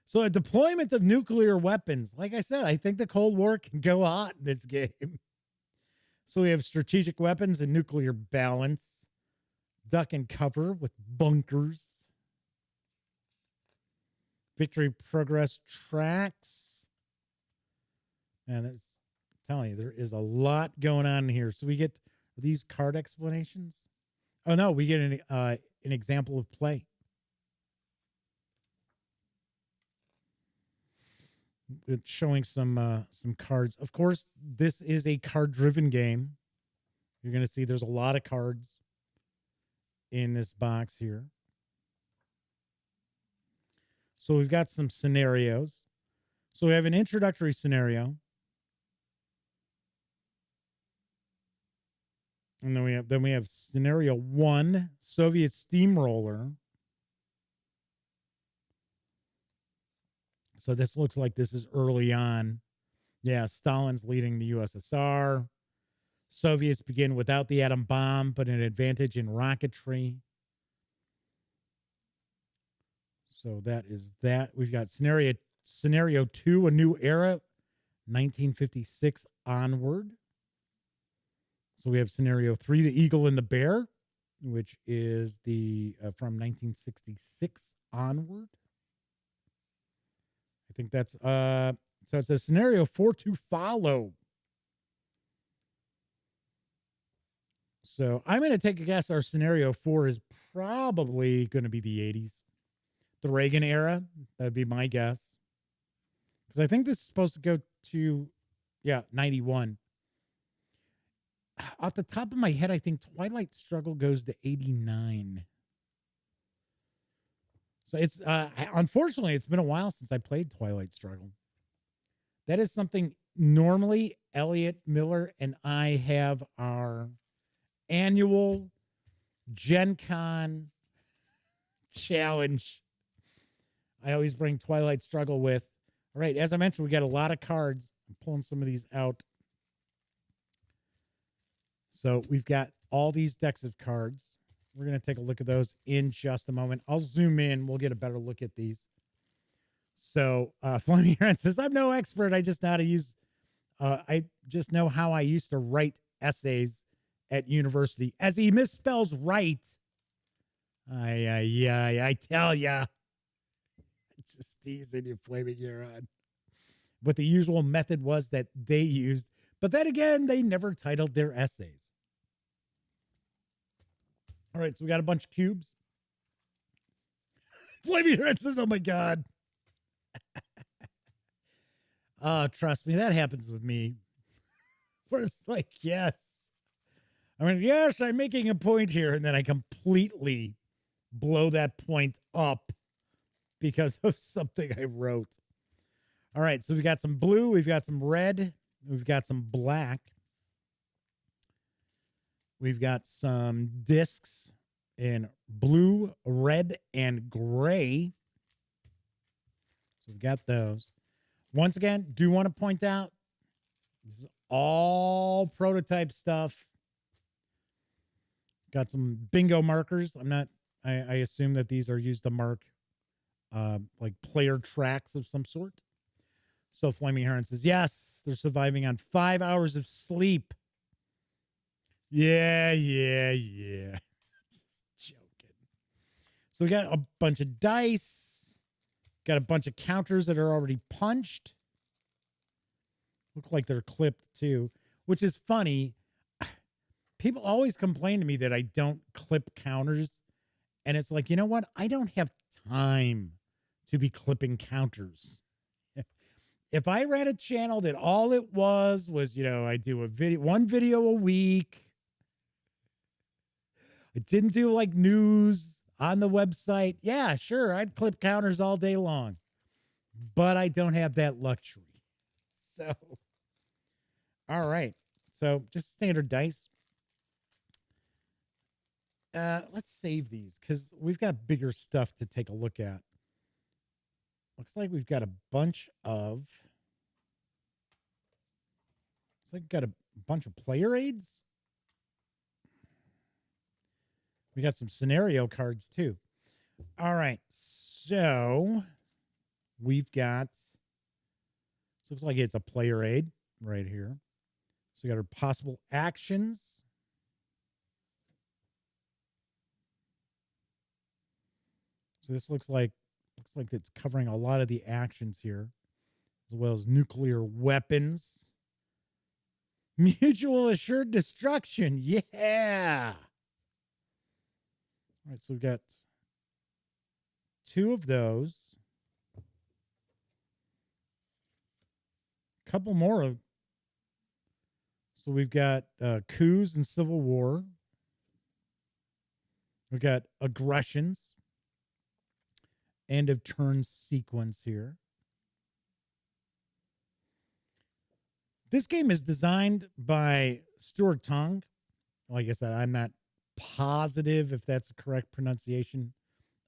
So a deployment of nuclear weapons. Like I said, I think the Cold War can go hot in this game. So we have strategic weapons and nuclear balance. Duck and cover with bunkers. Victory progress tracks. And I'm telling you, there is a lot going on here. So we get these card explanations. Oh no, we get an example of play. It's showing some cards. Of course, this is a card-driven game. You're going to see there's a lot of cards in this box here. So we've got some scenarios. So we have an introductory scenario. And then we have scenario 1, Soviet steamroller. So this looks like this is early on. Yeah, Stalin's leading the USSR. Soviets begin without the atom bomb, but an advantage in rocketry. So that is that. We've got scenario 2, A New Era, 1956 onward. So we have scenario 3, The Eagle and the Bear, which is the from 1966 onward. I think that's so it says scenario 4 to follow. So I'm going to take a guess. Our scenario 4 is probably going to be the 80s, the Reagan era. That'd be my guess. Because I think this is supposed to go to, 91. Off the top of my head, I think Twilight Struggle goes to 89. So it's, unfortunately, it's been a while since I played Twilight Struggle. That is something normally Elliot Miller and I have our annual Gen Con challenge. I always bring Twilight Struggle with. All right, as I mentioned, we got a lot of cards. I'm pulling some of these out. So we've got all these decks of cards. We're going to take a look at those in just a moment. I'll zoom in. We'll get a better look at these. So Fleming says, I'm no expert. I just know how to use, I just know how I used to write essays at university. As he misspells right. I tell ya. It's just teasing you, Flaming Huron. What the usual method was that they used. But then again, they never titled their essays. All right, so we got a bunch of cubes. Flaming Huron says, oh my God. Trust me, that happens with me. Where it's like, yes. I mean, yes, I'm making a point here, and then I completely blow that point up because of something I wrote. All right, so we got some blue, we've got some red, we've got some black. We've got some discs in blue, red, and gray. So we've got those. Once again, do want to point out, this is all prototype stuff. Got some bingo markers. I assume that these are used to mark like player tracks of some sort. So Flaming Heron says, yes, they're surviving on 5 hours of sleep. Yeah. Just joking. So we got a bunch of dice. Got a bunch of counters that are already punched. Look like they're clipped too, which is funny. People always complain to me that I don't clip counters. And it's like, you know what? I don't have time to be clipping counters. If I ran a channel that all it was, I do one video a week. I didn't do like news on the website. Yeah, sure. I'd clip counters all day long, but I don't have that luxury. So, all right. So just standard dice. Let's save these because we've got bigger stuff to take a look at. Looks like we've got a bunch of player aids. We got some scenario cards too. All right. So we've got, looks like it's a player aid right here. So we got our possible actions. So this looks like it's covering a lot of the actions here, as well as nuclear weapons. Mutual assured destruction. Yeah. All right, so we've got 2 of those. A couple more of. So we've got coups and civil war. We've got aggressions. End of turn sequence here. This game is designed by Stuart Tong. Like I said, I'm not positive if that's the correct pronunciation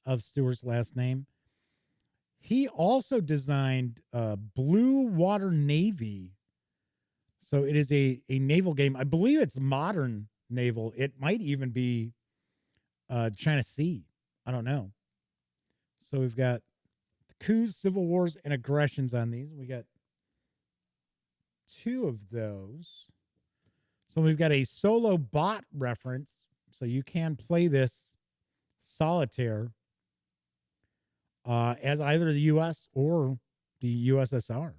of Stuart's last name. He also designed Blue Water Navy. So it is a naval game. I believe it's modern naval. It might even be China Sea. I don't know. So we've got coups, civil wars, and aggressions on these. We got 2 of those. So we've got a solo bot reference. So you can play this solitaire as either the U.S. or the USSR.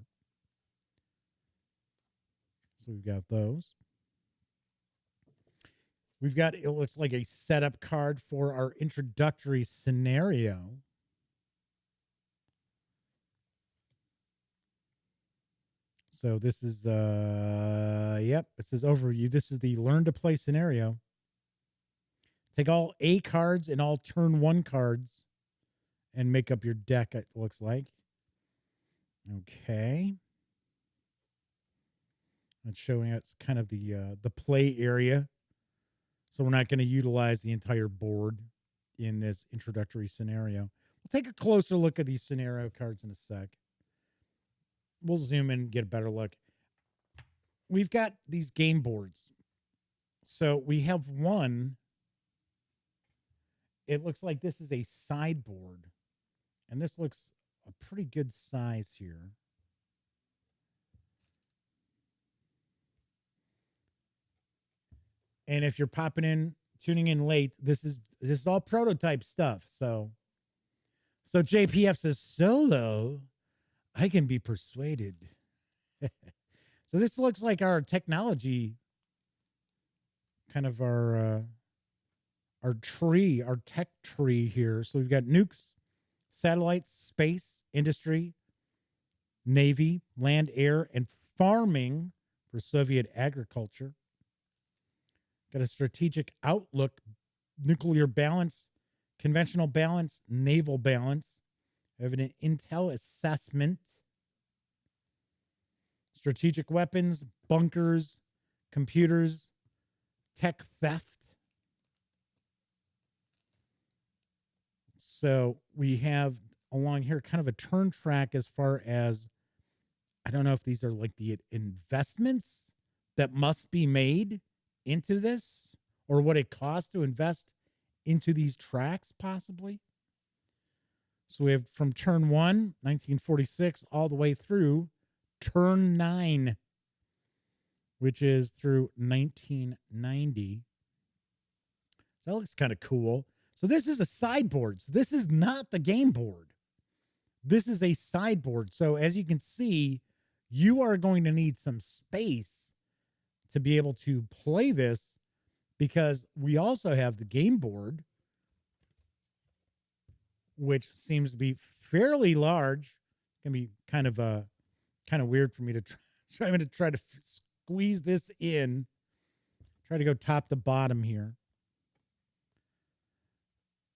So we've got those. We've got, it looks like a setup card for our introductory scenario. So this is, yep, it says overview. This is the learn to play scenario. Take all A cards and all turn 1 cards and make up your deck, it looks like. Okay. It's showing us kind of the play area. So we're not going to utilize the entire board in this introductory scenario. We'll take a closer look at these scenario cards in a sec. We'll zoom in and get a better look. We've got these game boards. So we have one. It looks like this is a sideboard. And this looks a pretty good size here. And if you're tuning in late, this is all prototype stuff. So JPF says, solo, I can be persuaded. So this looks like our technology, kind of our tree, our tech tree here. So we've got nukes, satellites, space, industry, navy, land, air, and farming for Soviet agriculture. Got a strategic outlook, nuclear balance, conventional balance, naval balance. We have an intel assessment, strategic weapons, bunkers, computers, tech theft. So we have along here kind of a turn track as far as, I don't know if these are like the investments that must be made into this, or what it costs to invest into these tracks possibly. So we have from turn 1, 1946, all the way through turn 9, which is through 1990. So that looks kind of cool. So this is a sideboard. So this is not the game board. This is a sideboard. So as you can see, you are going to need some space to be able to play this, because we also have the game board, which seems to be fairly large. It's gonna be kind of weird for me to try to squeeze this in. Try to go top to bottom here.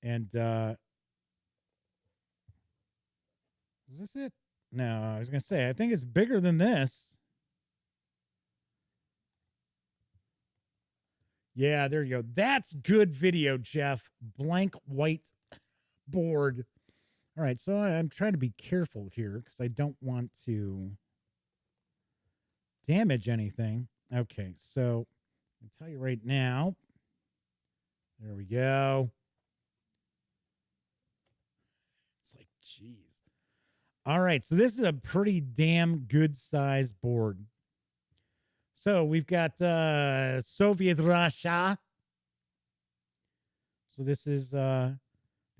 And is this it? No, I was gonna say I think it's bigger than this. Yeah, there you go. That's good video, Jeff. Blank white board. All right, so I'm trying to be careful here because I don't want to damage anything. Okay, so I'll tell you right now. There we go. It's like, geez. All right, so this is a pretty damn good size board. So we've got Soviet Russia. So this is the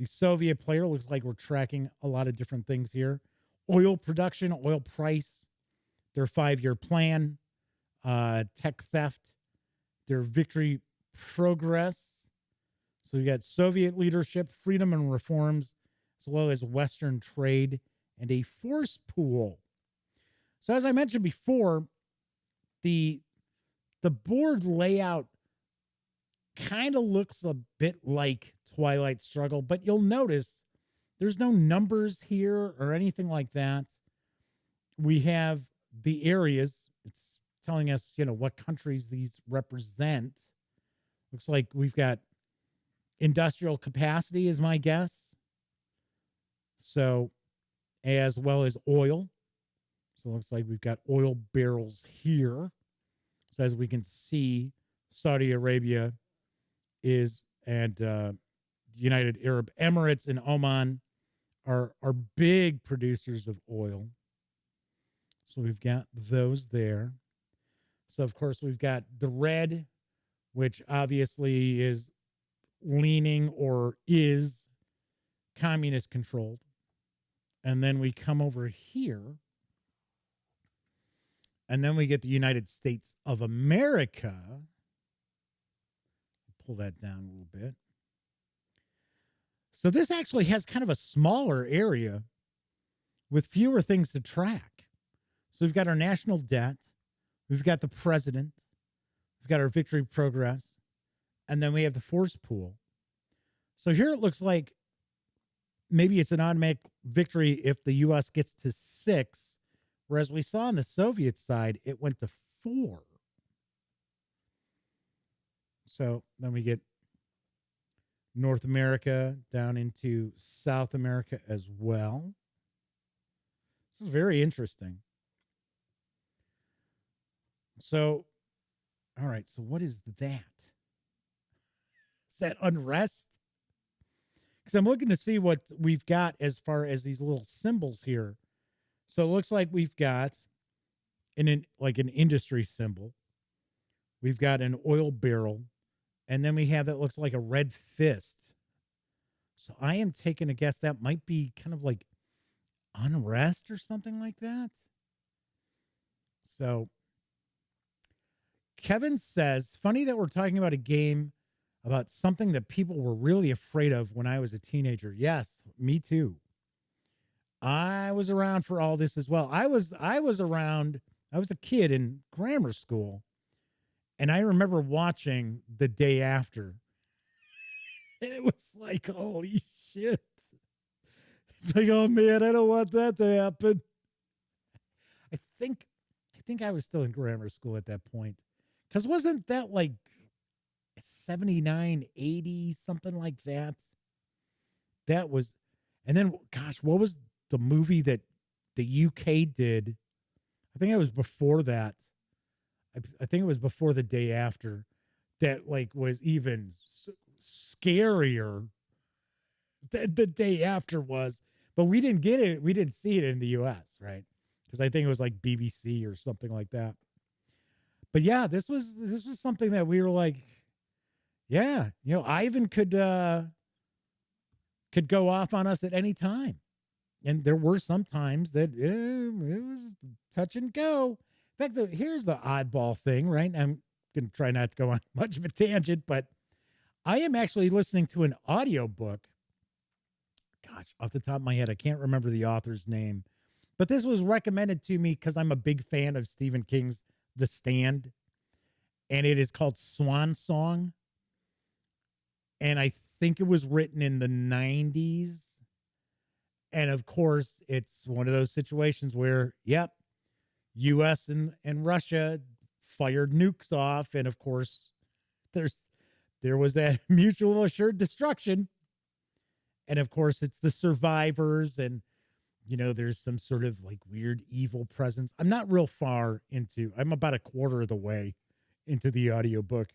Soviet player. Looks like we're tracking a lot of different things here. Oil production, oil price, their 5-year plan, tech theft, their victory progress. So we got Soviet leadership, freedom and reforms, as well as Western trade, and a force pool. So as I mentioned before, the board layout kind of looks a bit like Twilight Struggle, but you'll notice there's no numbers here or anything like that. We have the areas. It's telling us, what countries these represent. Looks like we've got industrial capacity is my guess. So, as well as oil. So it looks like we've got oil barrels here. So as we can see, Saudi Arabia is and United Arab Emirates and Oman are big producers of oil. So we've got those there. So of course we've got the red, which obviously is leaning or is communist controlled. And then we come over here, and then we get the United States of America. Pull that down a little bit. So this actually has kind of a smaller area with fewer things to track. So we've got our national debt, we've got the president, we've got our victory progress, and then we have the force pool. So here it looks like maybe it's an automatic victory if the U.S. gets to 6, whereas we saw on the Soviet side, it went to 4. So then we get North America down into South America as well. This is very interesting. So, all right. So what is that? Is that unrest? Because I'm looking to see what we've got as far as these little symbols here. So it looks like we've got an industry symbol. We've got an oil barrel. And then we have that looks like a red fist. So I am taking a guess that might be kind of like unrest or something like that. So Kevin says, funny that we're talking about a game about something that people were really afraid of when I was a teenager. Yes, me too. I was around for all this as well. I was around. I was a kid in grammar school, and I remember watching The Day After. And it was like, holy shit. It's like, oh man, I don't want that to happen. I think I was still in grammar school at that point. Because wasn't that like 79, 80, something like that? That was, and then, gosh, what was the movie that the UK did? I think it was before that. I think it was before The Day After. That like was even scarier than The Day After was. But we didn't get it. We didn't see it in the US, right? Because I think it was like BBC or something like that. But yeah, this was something that we were like, yeah, Ivan could go off on us at any time. And there were some times that it was touch and go. In fact, here's the oddball thing, right? I'm going to try not to go on much of a tangent, but I am actually listening to an audiobook. Gosh, off the top of my head, I can't remember the author's name. But this was recommended to me because I'm a big fan of Stephen King's The Stand. And it is called Swan Song. And I think it was written in the 90s. And of course, it's one of those situations where, yep, U.S. and Russia fired nukes off. And of course, there was that mutual assured destruction. And of course, it's the survivors. And, there's some sort of like weird evil presence. I'm not real far into, I'm about a quarter of the way into the audiobook,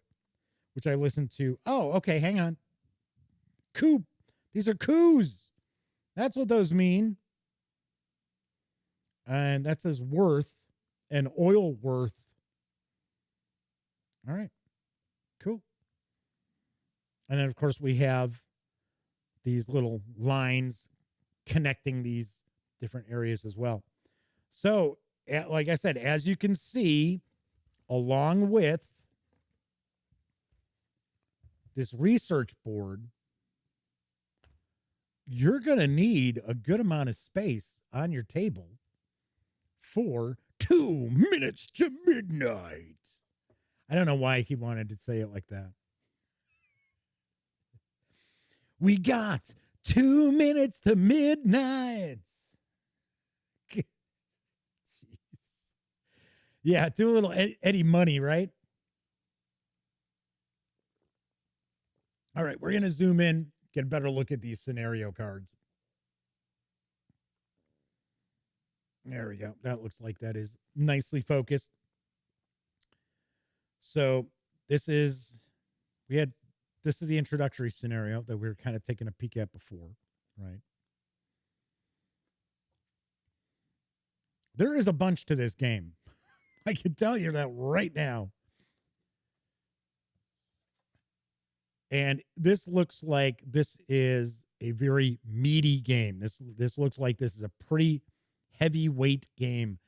which I listened to. Oh, okay, hang on. Coup. These are coups. That's what those mean. And that says worth and oil worth. All right. Cool. And then, of course, we have these little lines connecting these different areas as well. So, like I said, as you can see, along with this research board, you're going to need a good amount of space on your table for 2 minutes to midnight. I don't know why he wanted to say it like that. We got 2 minutes to midnight. Jeez. Yeah, do a little Eddie Money, right? All right, we're going to zoom in, get a better look at these scenario cards. There we go. That looks like that is nicely focused. So this is the introductory scenario that we were kind of taking a peek at before, right? There is a bunch to this game. I can tell you that right now. And this looks like this is a very meaty game. This looks like this is a pretty heavyweight game.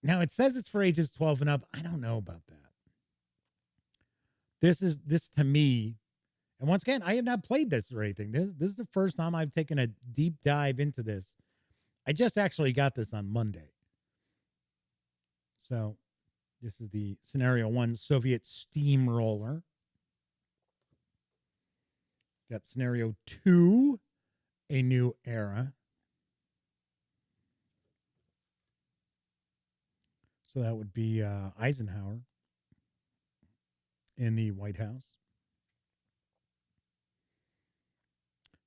Now it says it's for ages 12 and up. I don't know about that. This to me, and once again, I have not played this or anything. This is the first time I've taken a deep dive into this. I just actually got this on Monday. So this is the Scenario 1 Soviet Steamroller. Got Scenario 2, A New Era. So that would be Eisenhower in the White House.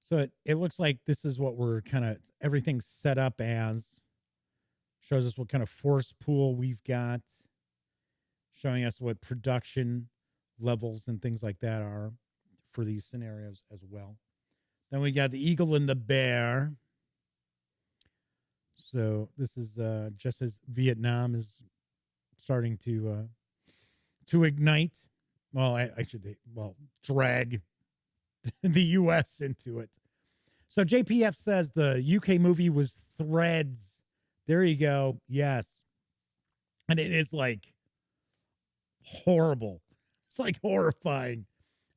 So it looks like this is what we're kind of, everything's set up as. Shows us what kind of force pool we've got. Showing us what production levels and things like that are for these scenarios as well. Then we got the eagle and the bear. So this is just as Vietnam is starting to ignite. Well, I should drag the U.S. into it. So JPF says the UK movie was Threads. There you go. Yes. And it is like horrible. It's like horrifying.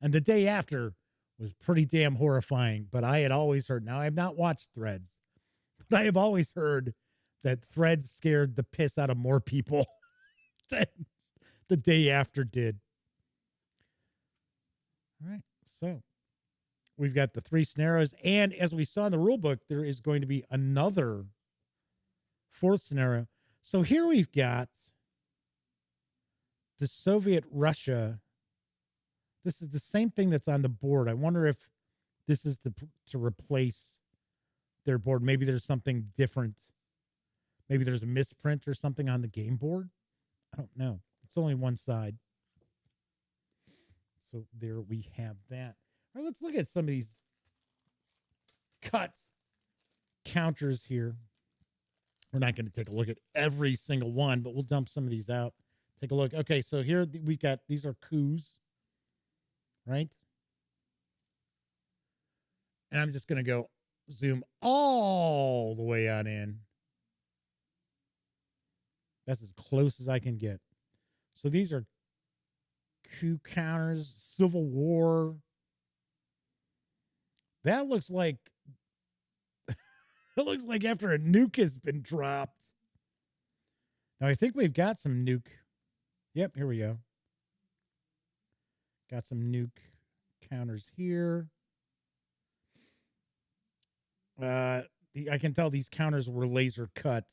And the day after was pretty damn horrifying. But I had always heard, now I have not watched Threads, but I have always heard that Threads scared the piss out of more people than the day after did. All right. So we've got the 3 scenarios. And as we saw in the rule book, there is going to be another 4th scenario. So here we've got the Soviet Russia. This is the same thing that's on the board. I wonder if this is to replace their board. Maybe there's something different. Maybe there's a misprint or something on the game board. I don't know. It's only one side. So there we have that. All right, let's look at some of these cut counters here. We're not going to take a look at every single one, but we'll dump some of these out. Take a look. Okay, so here we've got, these are coups, right? And I'm just going to go zoom all the way on in. That's as close as I can get. So these are coup counters, Civil War. That looks like it looks like after a nuke has been dropped. Now I think we've got some nuke. Yep, here we go. Got some nuke counters here. I can tell these counters were laser cut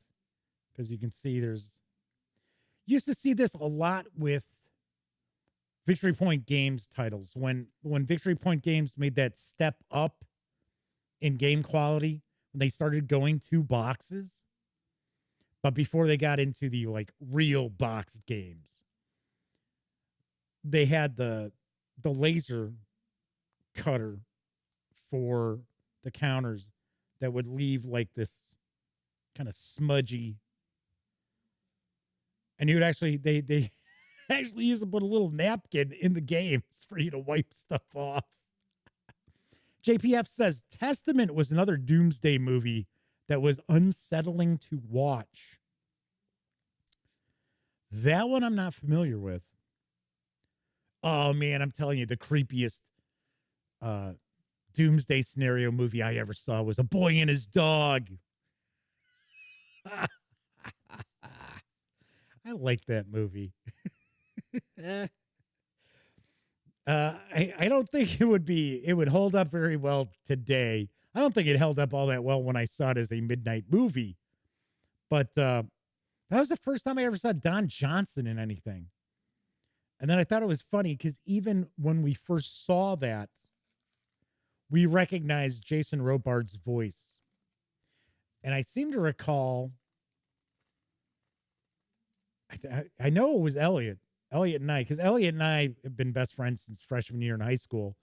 because you can see there's. Used to see this a lot with Victory Point Games titles. When Victory Point Games made that step up in game quality, when they started going to boxes, but before they got into the like real box games, they had the laser cutter for the counters that would leave like this kind of smudgy. And you would actually, they actually used to put a little napkin in the games for you to wipe stuff off. JPF says Testament was another doomsday movie that was unsettling to watch. That one I'm not familiar with. Oh man, I'm telling you, the creepiest doomsday scenario movie I ever saw was A Boy and His Dog. I like that movie. I don't think it would hold up very well today. I don't think it held up all that well when I saw it as a midnight movie. But that was the first time I ever saw Don Johnson in anything. And then I thought it was funny because even when we first saw that, we recognized Jason Robards' voice. And I seem to recall, I know it was Elliot Elliot and I, because Elliot and I have been best friends since freshman year in high school.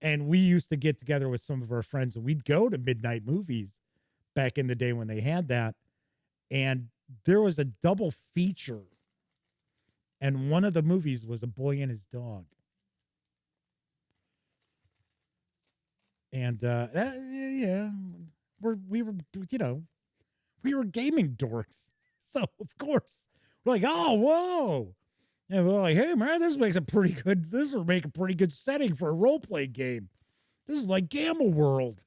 And we used to get together with some of our friends and we'd go to midnight movies back in the day when they had that. And there was a double feature. And one of the movies was A Boy and His Dog. And yeah, we were, you know, we were gaming dorks. So of course we're like, oh, whoa. And we're like, hey man, this will make a pretty good setting for a role play game. This is like Gamma World.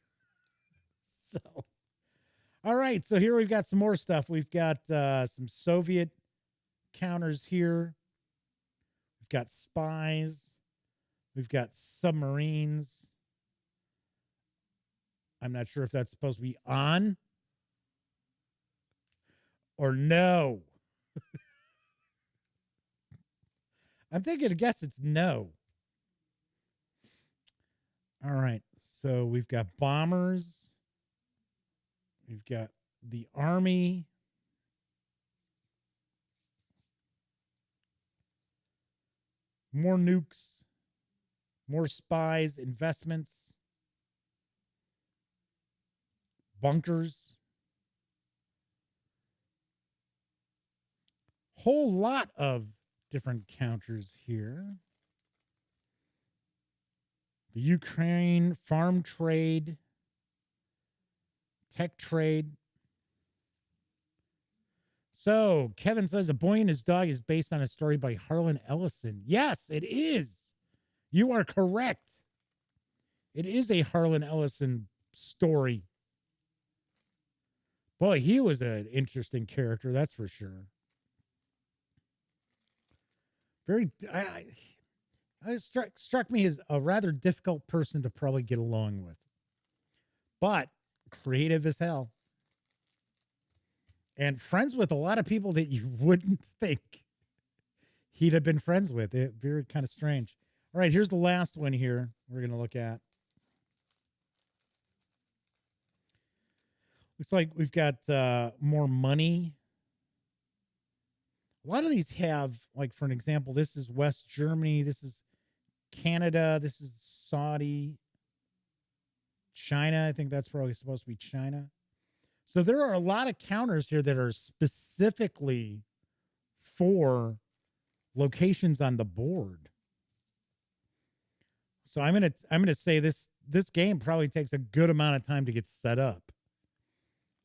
So, all right. So here we've got some more stuff. We've got some Soviet counters here. We've got spies. We've got submarines. I'm not sure if that's supposed to be on or no. I'm thinking, I guess it's no. All right. So we've got bombers. We've got the army. More nukes. More spies, investments. Bunkers. Whole lot of different counters here. The Ukraine farm trade, tech trade. So Kevin says A Boy and His Dog is based on a story by Harlan Ellison. Yes, it is. You are correct. It is a Harlan Ellison story. Boy, he was an interesting character, that's for sure. Struck me as a rather difficult person to probably get along with, but creative as hell and friends with a lot of people that you wouldn't think he'd have been friends with. Very kind of strange. All right, here's the last one here we're going to look at. Looks like we've got more money. A lot of these have, like, for an example, this is West Germany. This is Canada. This is Saudi. China. I think that's probably supposed to be China. So there are a lot of counters here that are specifically for locations on the board. So I'm gonna say this game probably takes a good amount of time to get set up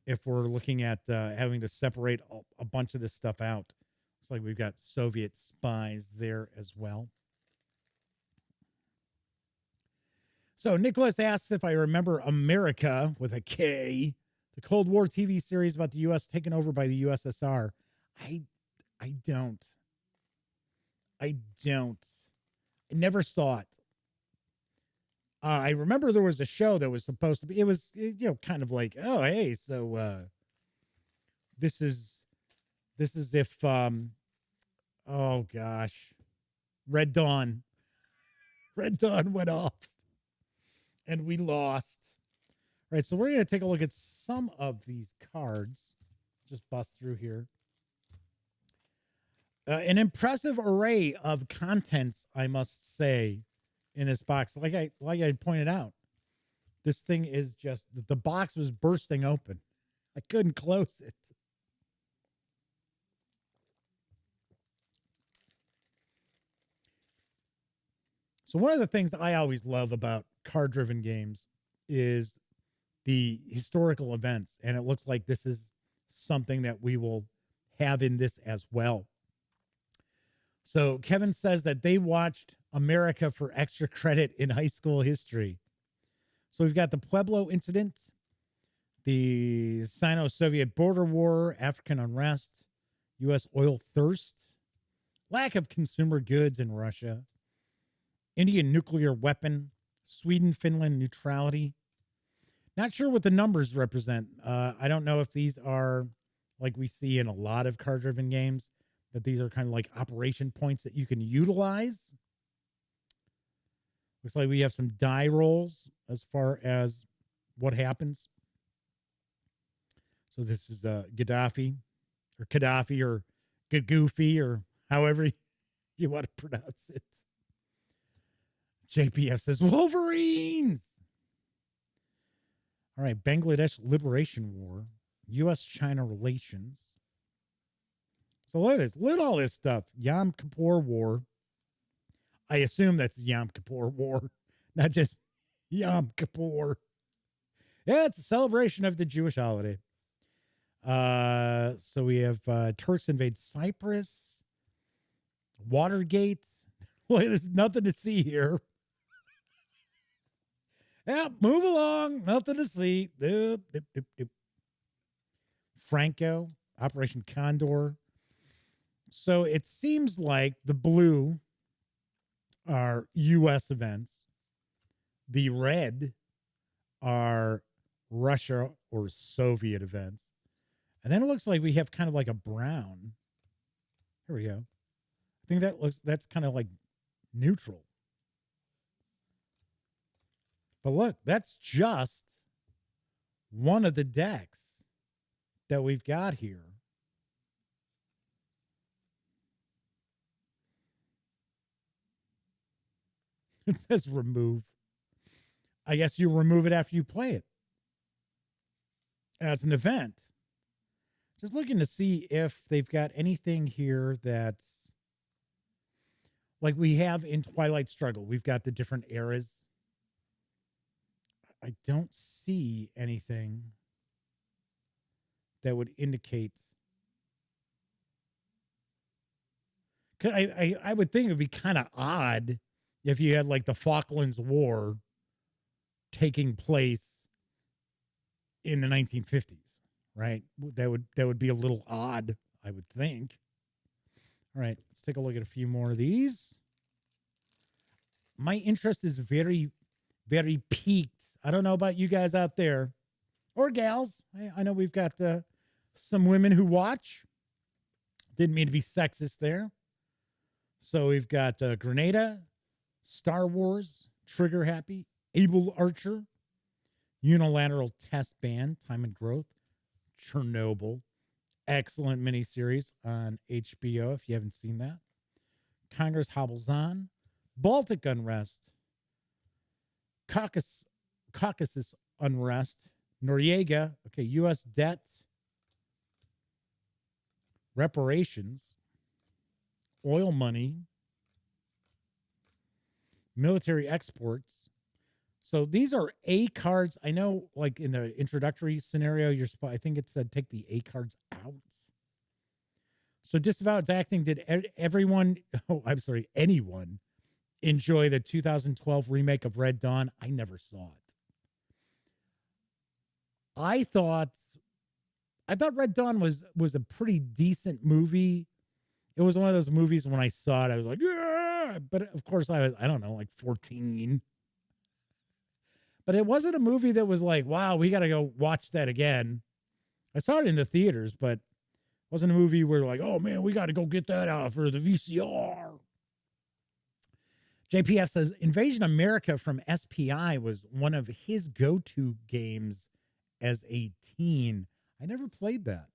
if we're looking at having to separate a bunch of this stuff out. Looks like we've got Soviet spies there as well. So Nicholas asks if I remember America with a K, the Cold War TV series about the U.S. taken over by the USSR. I don't. I never saw it. I remember there was a show that was supposed to be, it was, kind of like, oh, hey, so this is if, oh gosh, Red Dawn went off and we lost. All right, so we're going to take a look at some of these cards. Just bust through here. An impressive array of contents, I must say, in this box. Like I pointed out, this thing is just, the box was bursting open. I couldn't close it. So one of the things I always love about card-driven games is the historical events, and it looks like this is something that we will have in this as well. So Kevin says that they watched America for extra credit in high school history. So we've got the Pueblo incident, the Sino-Soviet border war, African unrest, U.S. oil thirst, lack of consumer goods in Russia, Indian nuclear weapon, Sweden, Finland neutrality. Not sure what the numbers represent. I don't know if these are like we see in a lot of card-driven games, that these are kind of like operation points that you can utilize. Looks like we have some die rolls as far as what happens. So this is Gaddafi or Gaddafi or Goofy or however You want to pronounce it. JPF says Wolverines. All right, Bangladesh Liberation War, U.S.-China relations. So look at this. Look at all this stuff. Yom Kippur War. I assume that's Yom Kippur War, not just Yom Kippur. Yeah, it's a celebration of the Jewish holiday. So we have Turks invade Cyprus, Watergate. Look, there's nothing to see here. Yeah, move along. Nothing to see. Doop, doop, doop, doop. Franco, Operation Condor. So it seems like the blue are U.S. events. The red are Russia or Soviet events. And then it looks like we have kind of like a brown. Here we go. I think that's kind of like neutral. But look, that's just one of the decks that we've got here. It says remove. I guess you remove it after you play it as an event. Just looking to see if they've got anything here that's like we have in Twilight Struggle. We've got the different eras. I don't see anything that would indicate. I would think it would be kind of odd if you had like the Falklands War taking place in the 1950s, right? That would be a little odd, I would think. All right, let's take a look at a few more of these. My interest is very, very peaked. I don't know about you guys out there or gals. I know we've got some women who watch. Didn't mean to be sexist there. So we've got Grenada, Star Wars, Trigger Happy, Able Archer, Unilateral Test Ban, Time and Growth, Chernobyl. Excellent miniseries on HBO if you haven't seen that. Congress Hobbles On, Baltic Unrest, Caucasus Unrest, Noriega, okay, U.S. debt, reparations, oil money, military exports. So these are A cards. I know, like in the introductory scenario, I think it said take the A cards out. So Disavowed's acting. Did everyone? Oh, I'm sorry, anyone enjoy the 2012 remake of Red Dawn? I never saw it. I thought Red Dawn was a pretty decent movie. It was one of those movies when I saw it, I was like, yeah. But of course, I don't know, like 14. But it wasn't a movie that was like, wow, we got to go watch that again. I saw it in the theaters, but it wasn't a movie where like, oh man, we got to go get that out for the VCR. JPF says Invasion America from SPI was one of his go-to games as a teen. I never played that.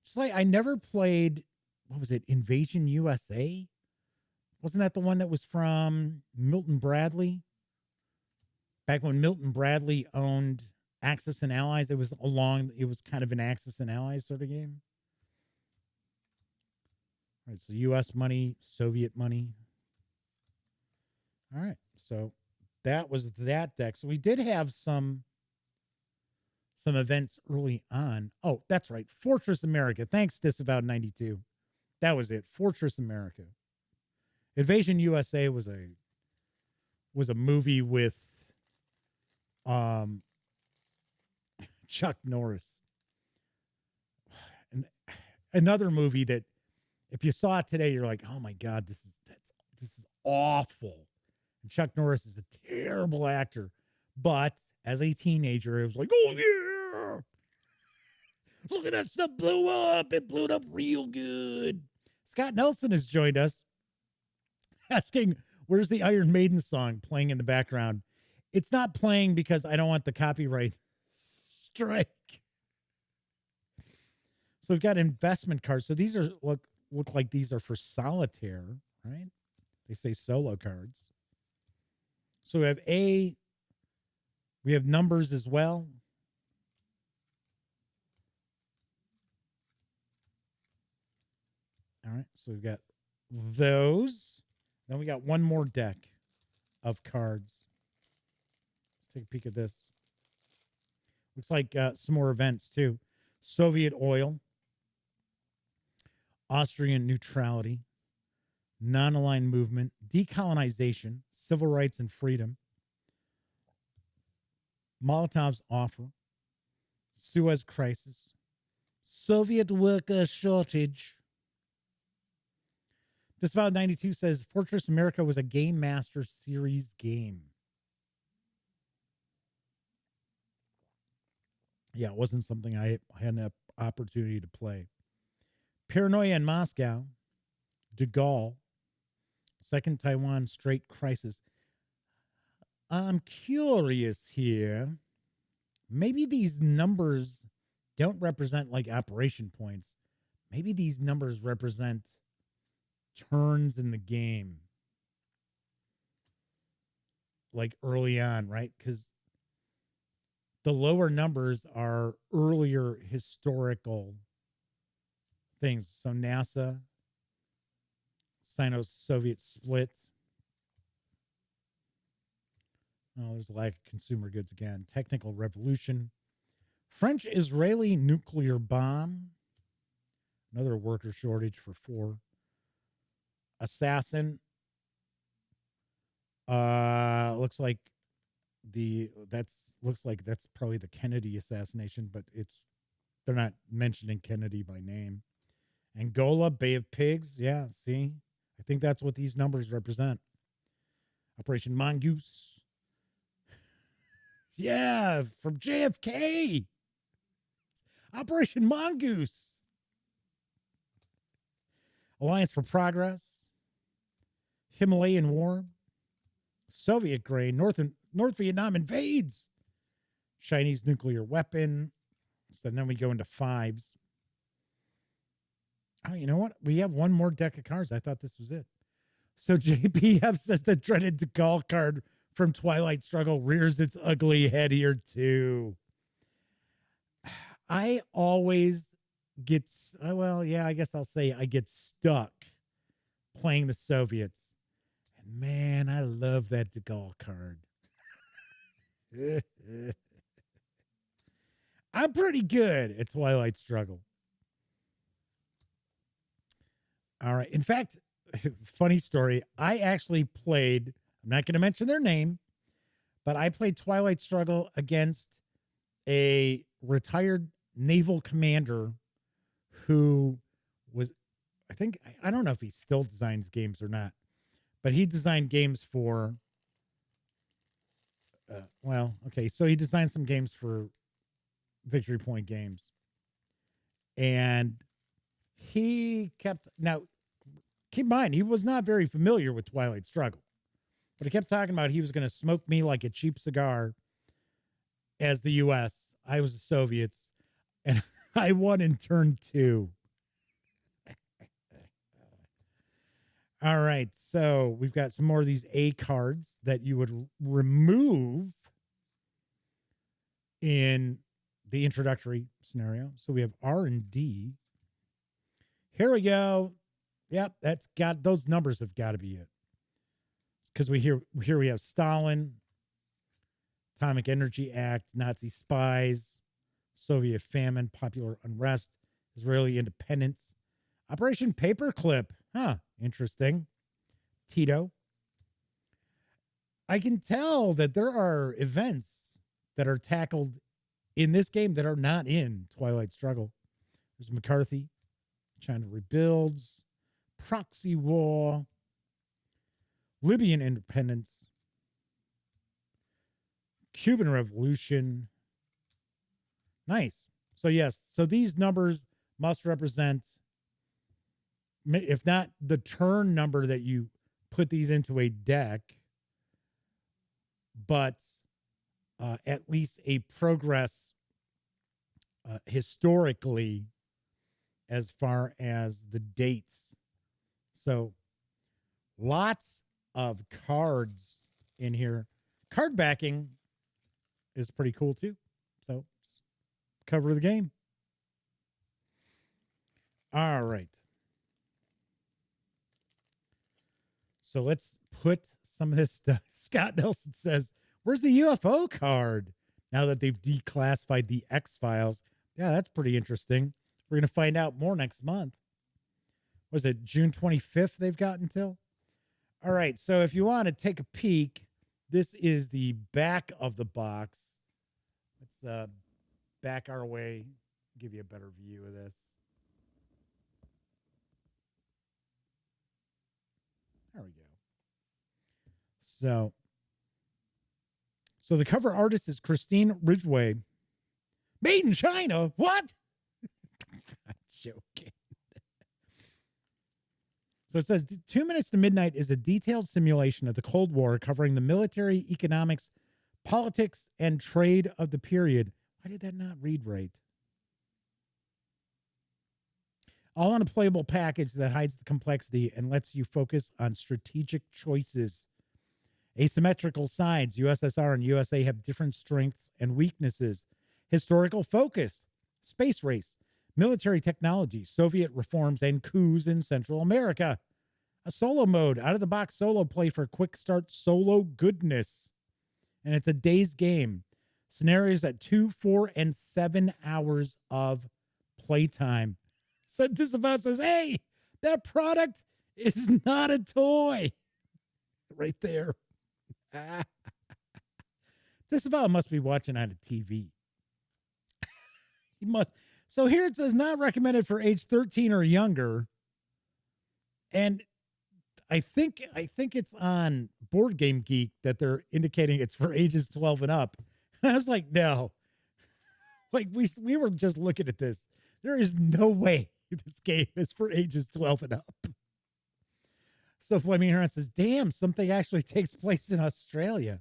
It's like I never played, what was it, Invasion USA? Wasn't that the one that was from Milton Bradley? Back when Milton Bradley owned Axis and Allies, it was kind of an Axis and Allies sort of game. All right, so U.S. money, Soviet money. All right, so that was that deck. So we did have some events early on. Oh, that's right, Fortress America. Thanks, Disavowed 92. That was it, Fortress America. Invasion USA was a movie with Chuck Norris. And another movie that if you saw it today, you're like, oh my God, this is awful. And Chuck Norris is a terrible actor. But as a teenager, it was like, oh yeah. Look at that stuff blew up. It blew up real good. Scott Nelson has joined us asking, where's the Iron Maiden song playing in the background? It's not playing because I don't want the copyright strike. So we've got investment cards. So these are, look, look like these are for solitaire, right? They say solo cards. So we have numbers as well. All right, so we've got those. Then we got one more deck of cards. Let's take a peek at this. Looks like some more events too. Soviet oil, Austrian neutrality, non-aligned movement, decolonization, civil rights and freedom, Molotov's offer, Suez crisis, Soviet worker shortage. Disavowed 92 says Fortress America was a Game Master Series game. Yeah, it wasn't something I had an opportunity to play. Paranoia in Moscow, De Gaulle, Second Taiwan Strait Crisis. I'm curious here. Maybe these numbers don't represent like operation points. Maybe these numbers represent turns in the game. Like early on, right? Because the lower numbers are earlier historical things. So NASA, Sino-Soviet split. Oh, there's a lack of consumer goods again. Technical revolution. French-Israeli nuclear bomb. Another worker shortage for 4. Assassin. Looks like that's probably the Kennedy assassination, but they're not mentioning Kennedy by name. Angola, Bay of Pigs. Yeah, see? I think that's what these numbers represent. Operation Mongoose. Yeah, from JFK. Operation Mongoose. Alliance for Progress. Himalayan War. Soviet grain. North Vietnam invades. Chinese nuclear weapon. So then we go into 5s. Oh, you know what? We have one more deck of cards. I thought this was it. So JPF says the dreaded De Gaulle card from Twilight Struggle rears its ugly head here too. I always get, I guess I'll say I get stuck playing the Soviets. And man, I love that De Gaulle card. I'm pretty good at Twilight Struggle. All right. In fact, funny story. I actually played, I'm not going to mention their name, but I played Twilight Struggle against a retired naval commander who was, I don't know if he still designs games or not, but he designed games for, so he designed some games for Victory Point Games. And he now, keep in mind, he was not very familiar with Twilight Struggle, but he kept talking about he was going to smoke me like a cheap cigar as the U.S. I was the Soviets, and I won in turn 2. All right, so we've got some more of these A cards that you would remove in the introductory scenario. So we have R and D. Here we go. Yep, those numbers have got to be it. Because here we have Stalin, Atomic Energy Act, Nazi spies, Soviet famine, popular unrest, Israeli independence, Operation Paperclip. Huh, interesting. Tito. I can tell that there are events that are tackled in this game that are not in Twilight Struggle. There's McCarthy, China rebuilds, proxy war, Libyan independence, Cuban Revolution. Nice. So yes, so these numbers must represent, if not the turn number that you put these into a deck, but at least a progress historically as far as the dates. So lots of cards in here. Card backing is pretty cool too. So cover of the game. All right. So let's put some of this stuff. Scott Nelson says, where's the UFO card? Now that they've declassified the X-Files. Yeah, that's pretty interesting. We're going to find out more next month. Was it June 25th they've got until? All right, so if you want to take a peek, this is the back of the box. Let's back our way, give you a better view of this. There we go. So the cover artist is Christine Ridgway. Made in China? What? I'm joking. So it says 2 minutes to midnight is a detailed simulation of the Cold War covering the military, economics, politics, and trade of the period. Why did that not read right? All on a playable package that hides the complexity and lets you focus on strategic choices. Asymmetrical sides, USSR and USA have different strengths and weaknesses. Historical focus, space race, military technology, Soviet reforms, and coups in Central America. A solo mode, out-of-the-box solo play for quick start solo goodness. And it's a day's game. Scenarios at 2, 4, and 7 hours of playtime. So Disavow says, hey, that product is not a toy. Right there. Disavow must be watching on a TV. He must. So here it says not recommended for age 13 or younger. And I think it's on Board Game Geek that they're indicating it's for ages 12 and up. And I was like, no. Like we were just looking at this. There is no way this game is for ages 12 and up. So Fleming Heron says, damn, something actually takes place in Australia.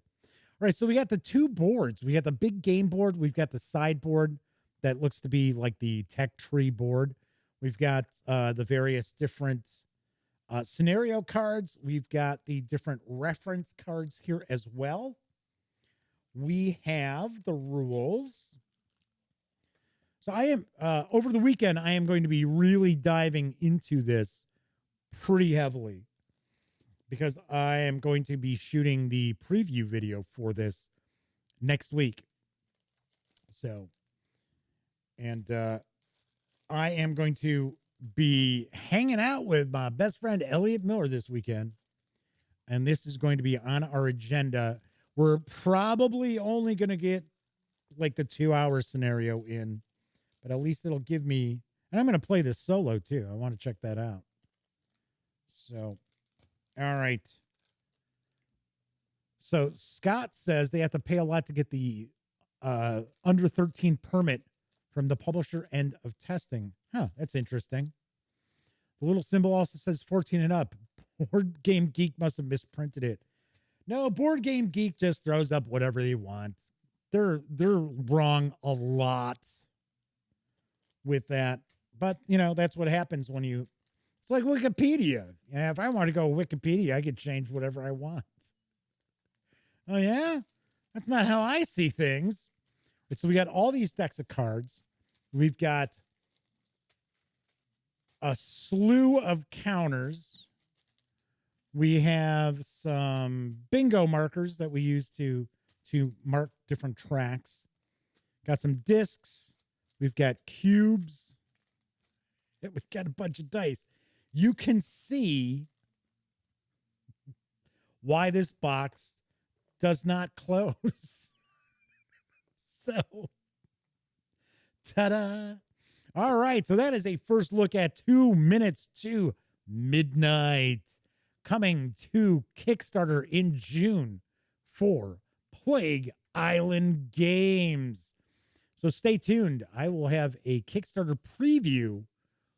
All right, so we got the two boards. We got the big game board. We've got the sideboard that looks to be like the tech tree board. We've got the various different scenario cards. We've got the different reference cards here as well. We have the rules. So I am, over the weekend, I am going to be really diving into this pretty heavily because I am going to be shooting the preview video for this next week. So, and I am going to be hanging out with my best friend, Elliot Miller, this weekend. And this is going to be on our agenda. We're probably only going to get like the 2-hour scenario in, but at least it'll give me, and I'm going to play this solo too. I want to check that out. So, all right. So Scott says they have to pay a lot to get the under 13 permit from the publisher end of testing. Huh, that's interesting. The little symbol also says 14 and up. Board Game Geek must have misprinted it. No, Board Game Geek just throws up whatever they want. They're wrong a lot with that. But, you know, that's what happens when you, it's like Wikipedia. Yeah, if I want to go Wikipedia, I could change whatever I want. Oh, yeah? That's not how I see things. So we got all these decks of cards. We've got a slew of counters. We have some bingo markers that we use to mark different tracks. Got some discs. We've got cubes. We've got a bunch of dice. You can see why this box does not close. So, ta-da. All right, so that is a first look at 2 minutes to midnight, coming to Kickstarter in June for Plague Island Games. So stay tuned. I will have a Kickstarter preview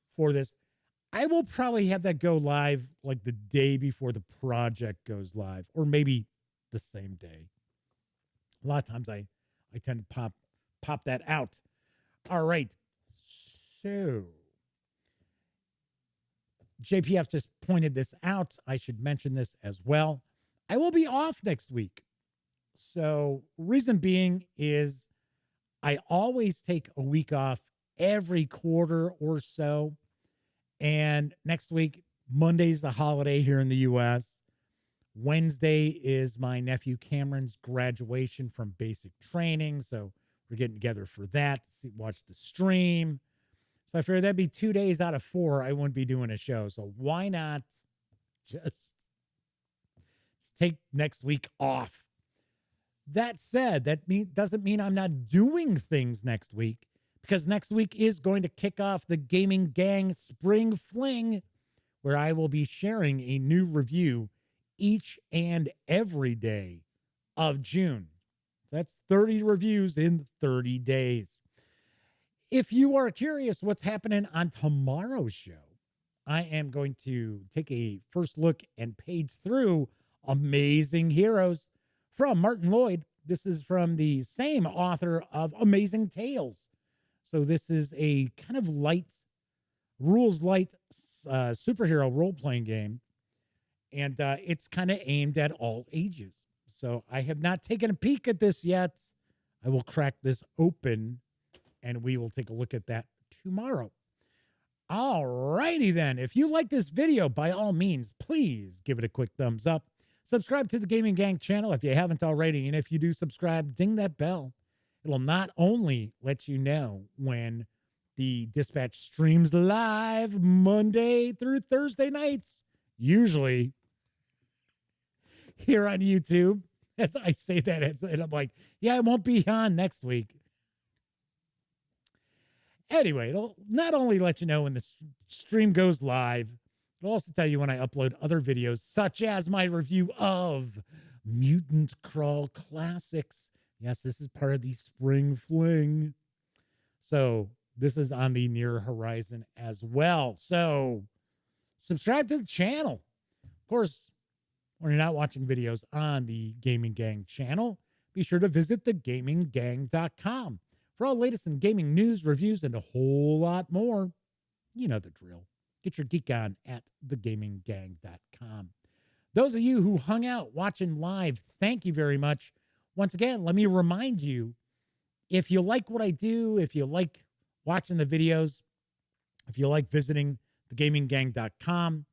for this. I will probably have that go live like the day before the project goes live, or maybe the same day. A lot of times I tend to pop that out. All right. So JPF just pointed this out. I should mention this as well. I will be off next week. So, reason being is I always take a week off every quarter or so. And next week, Monday's the holiday here in the U.S. Wednesday is my nephew Cameron's graduation from basic training. So we're getting together for that, watch the stream. So I figured that'd be 2 days out of 4 I wouldn't be doing a show. So why not just take next week off? That said, doesn't mean I'm not doing things next week, because next week is going to kick off the Gaming Gang Spring Fling, where I will be sharing a new review each and every day of June. That's 30 reviews in 30 days. If you are curious what's happening on tomorrow's show, I am going to take a first look and page through Amazing Heroes from Martin Lloyd. This is from the same author of Amazing Tales. So this is a kind of rules light superhero role-playing game. And it's kind of aimed at all ages. So I have not taken a peek at this yet. I will crack this open, and we will take a look at that tomorrow. All righty then. If you like this video, by all means, please give it a quick thumbs up. Subscribe to the Gaming Gang channel if you haven't already. And if you do subscribe, ding that bell. It'll not only let you know when the Dispatch streams live Monday through Thursday nights, usually here on YouTube. As I say that, and I'm like, yeah, I won't be on next week. Anyway, it'll not only let you know when the stream goes live, it'll also tell you when I upload other videos, such as my review of Mutant Crawl Classics. Yes, this is part of the Spring Fling. So this is on the near horizon as well. So subscribe to the channel. Of course, when you're not watching videos on the Gaming Gang channel, be sure to visit thegaminggang.com for all the latest in gaming news, reviews, and a whole lot more. You know the drill. Get your geek on at thegaminggang.com. Those of you who hung out watching live, thank you very much. Once again, let me remind you, if you like what I do, if you like watching the videos, if you like visiting thegaminggang.com,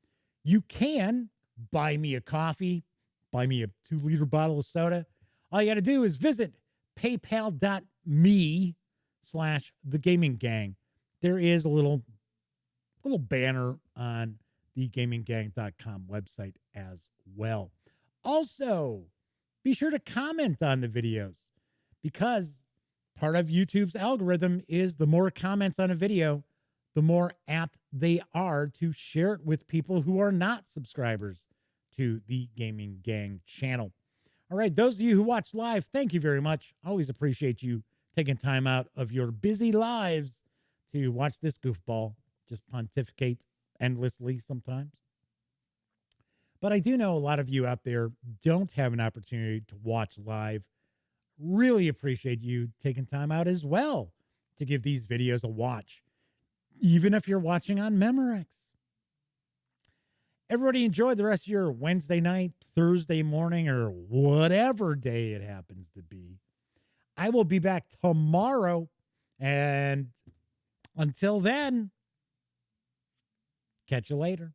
you can buy me a coffee, buy me a 2-liter bottle of soda. All you got to do is visit paypal.me/thegaminggang. There is a little banner on the gaminggang.com website as well. Also, be sure to comment on the videos, because part of YouTube's algorithm is the more comments on a video, the more apt they are to share it with people who are not subscribers to the Gaming Gang channel. All right, those of you who watch live, thank you very much. Always appreciate you taking time out of your busy lives to watch this goofball just pontificate endlessly sometimes. But I do know a lot of you out there don't have an opportunity to watch live. Really appreciate you taking time out as well to give these videos a watch, even if you're watching on Memorex. Everybody enjoy the rest of your Wednesday night, Thursday morning, or whatever day it happens to be. I will be back tomorrow, and until then, catch you later.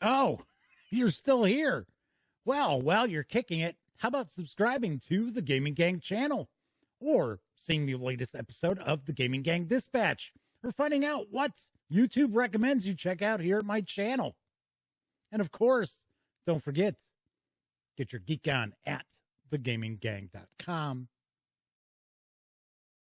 Oh, you're still here. Well, while you're kicking it, how about subscribing to the Gaming Gang channel, or seeing the latest episode of the Gaming Gang Dispatch, or finding out what YouTube recommends you check out here at my channel. And of course, don't forget, get your geek on at thegaminggang.com.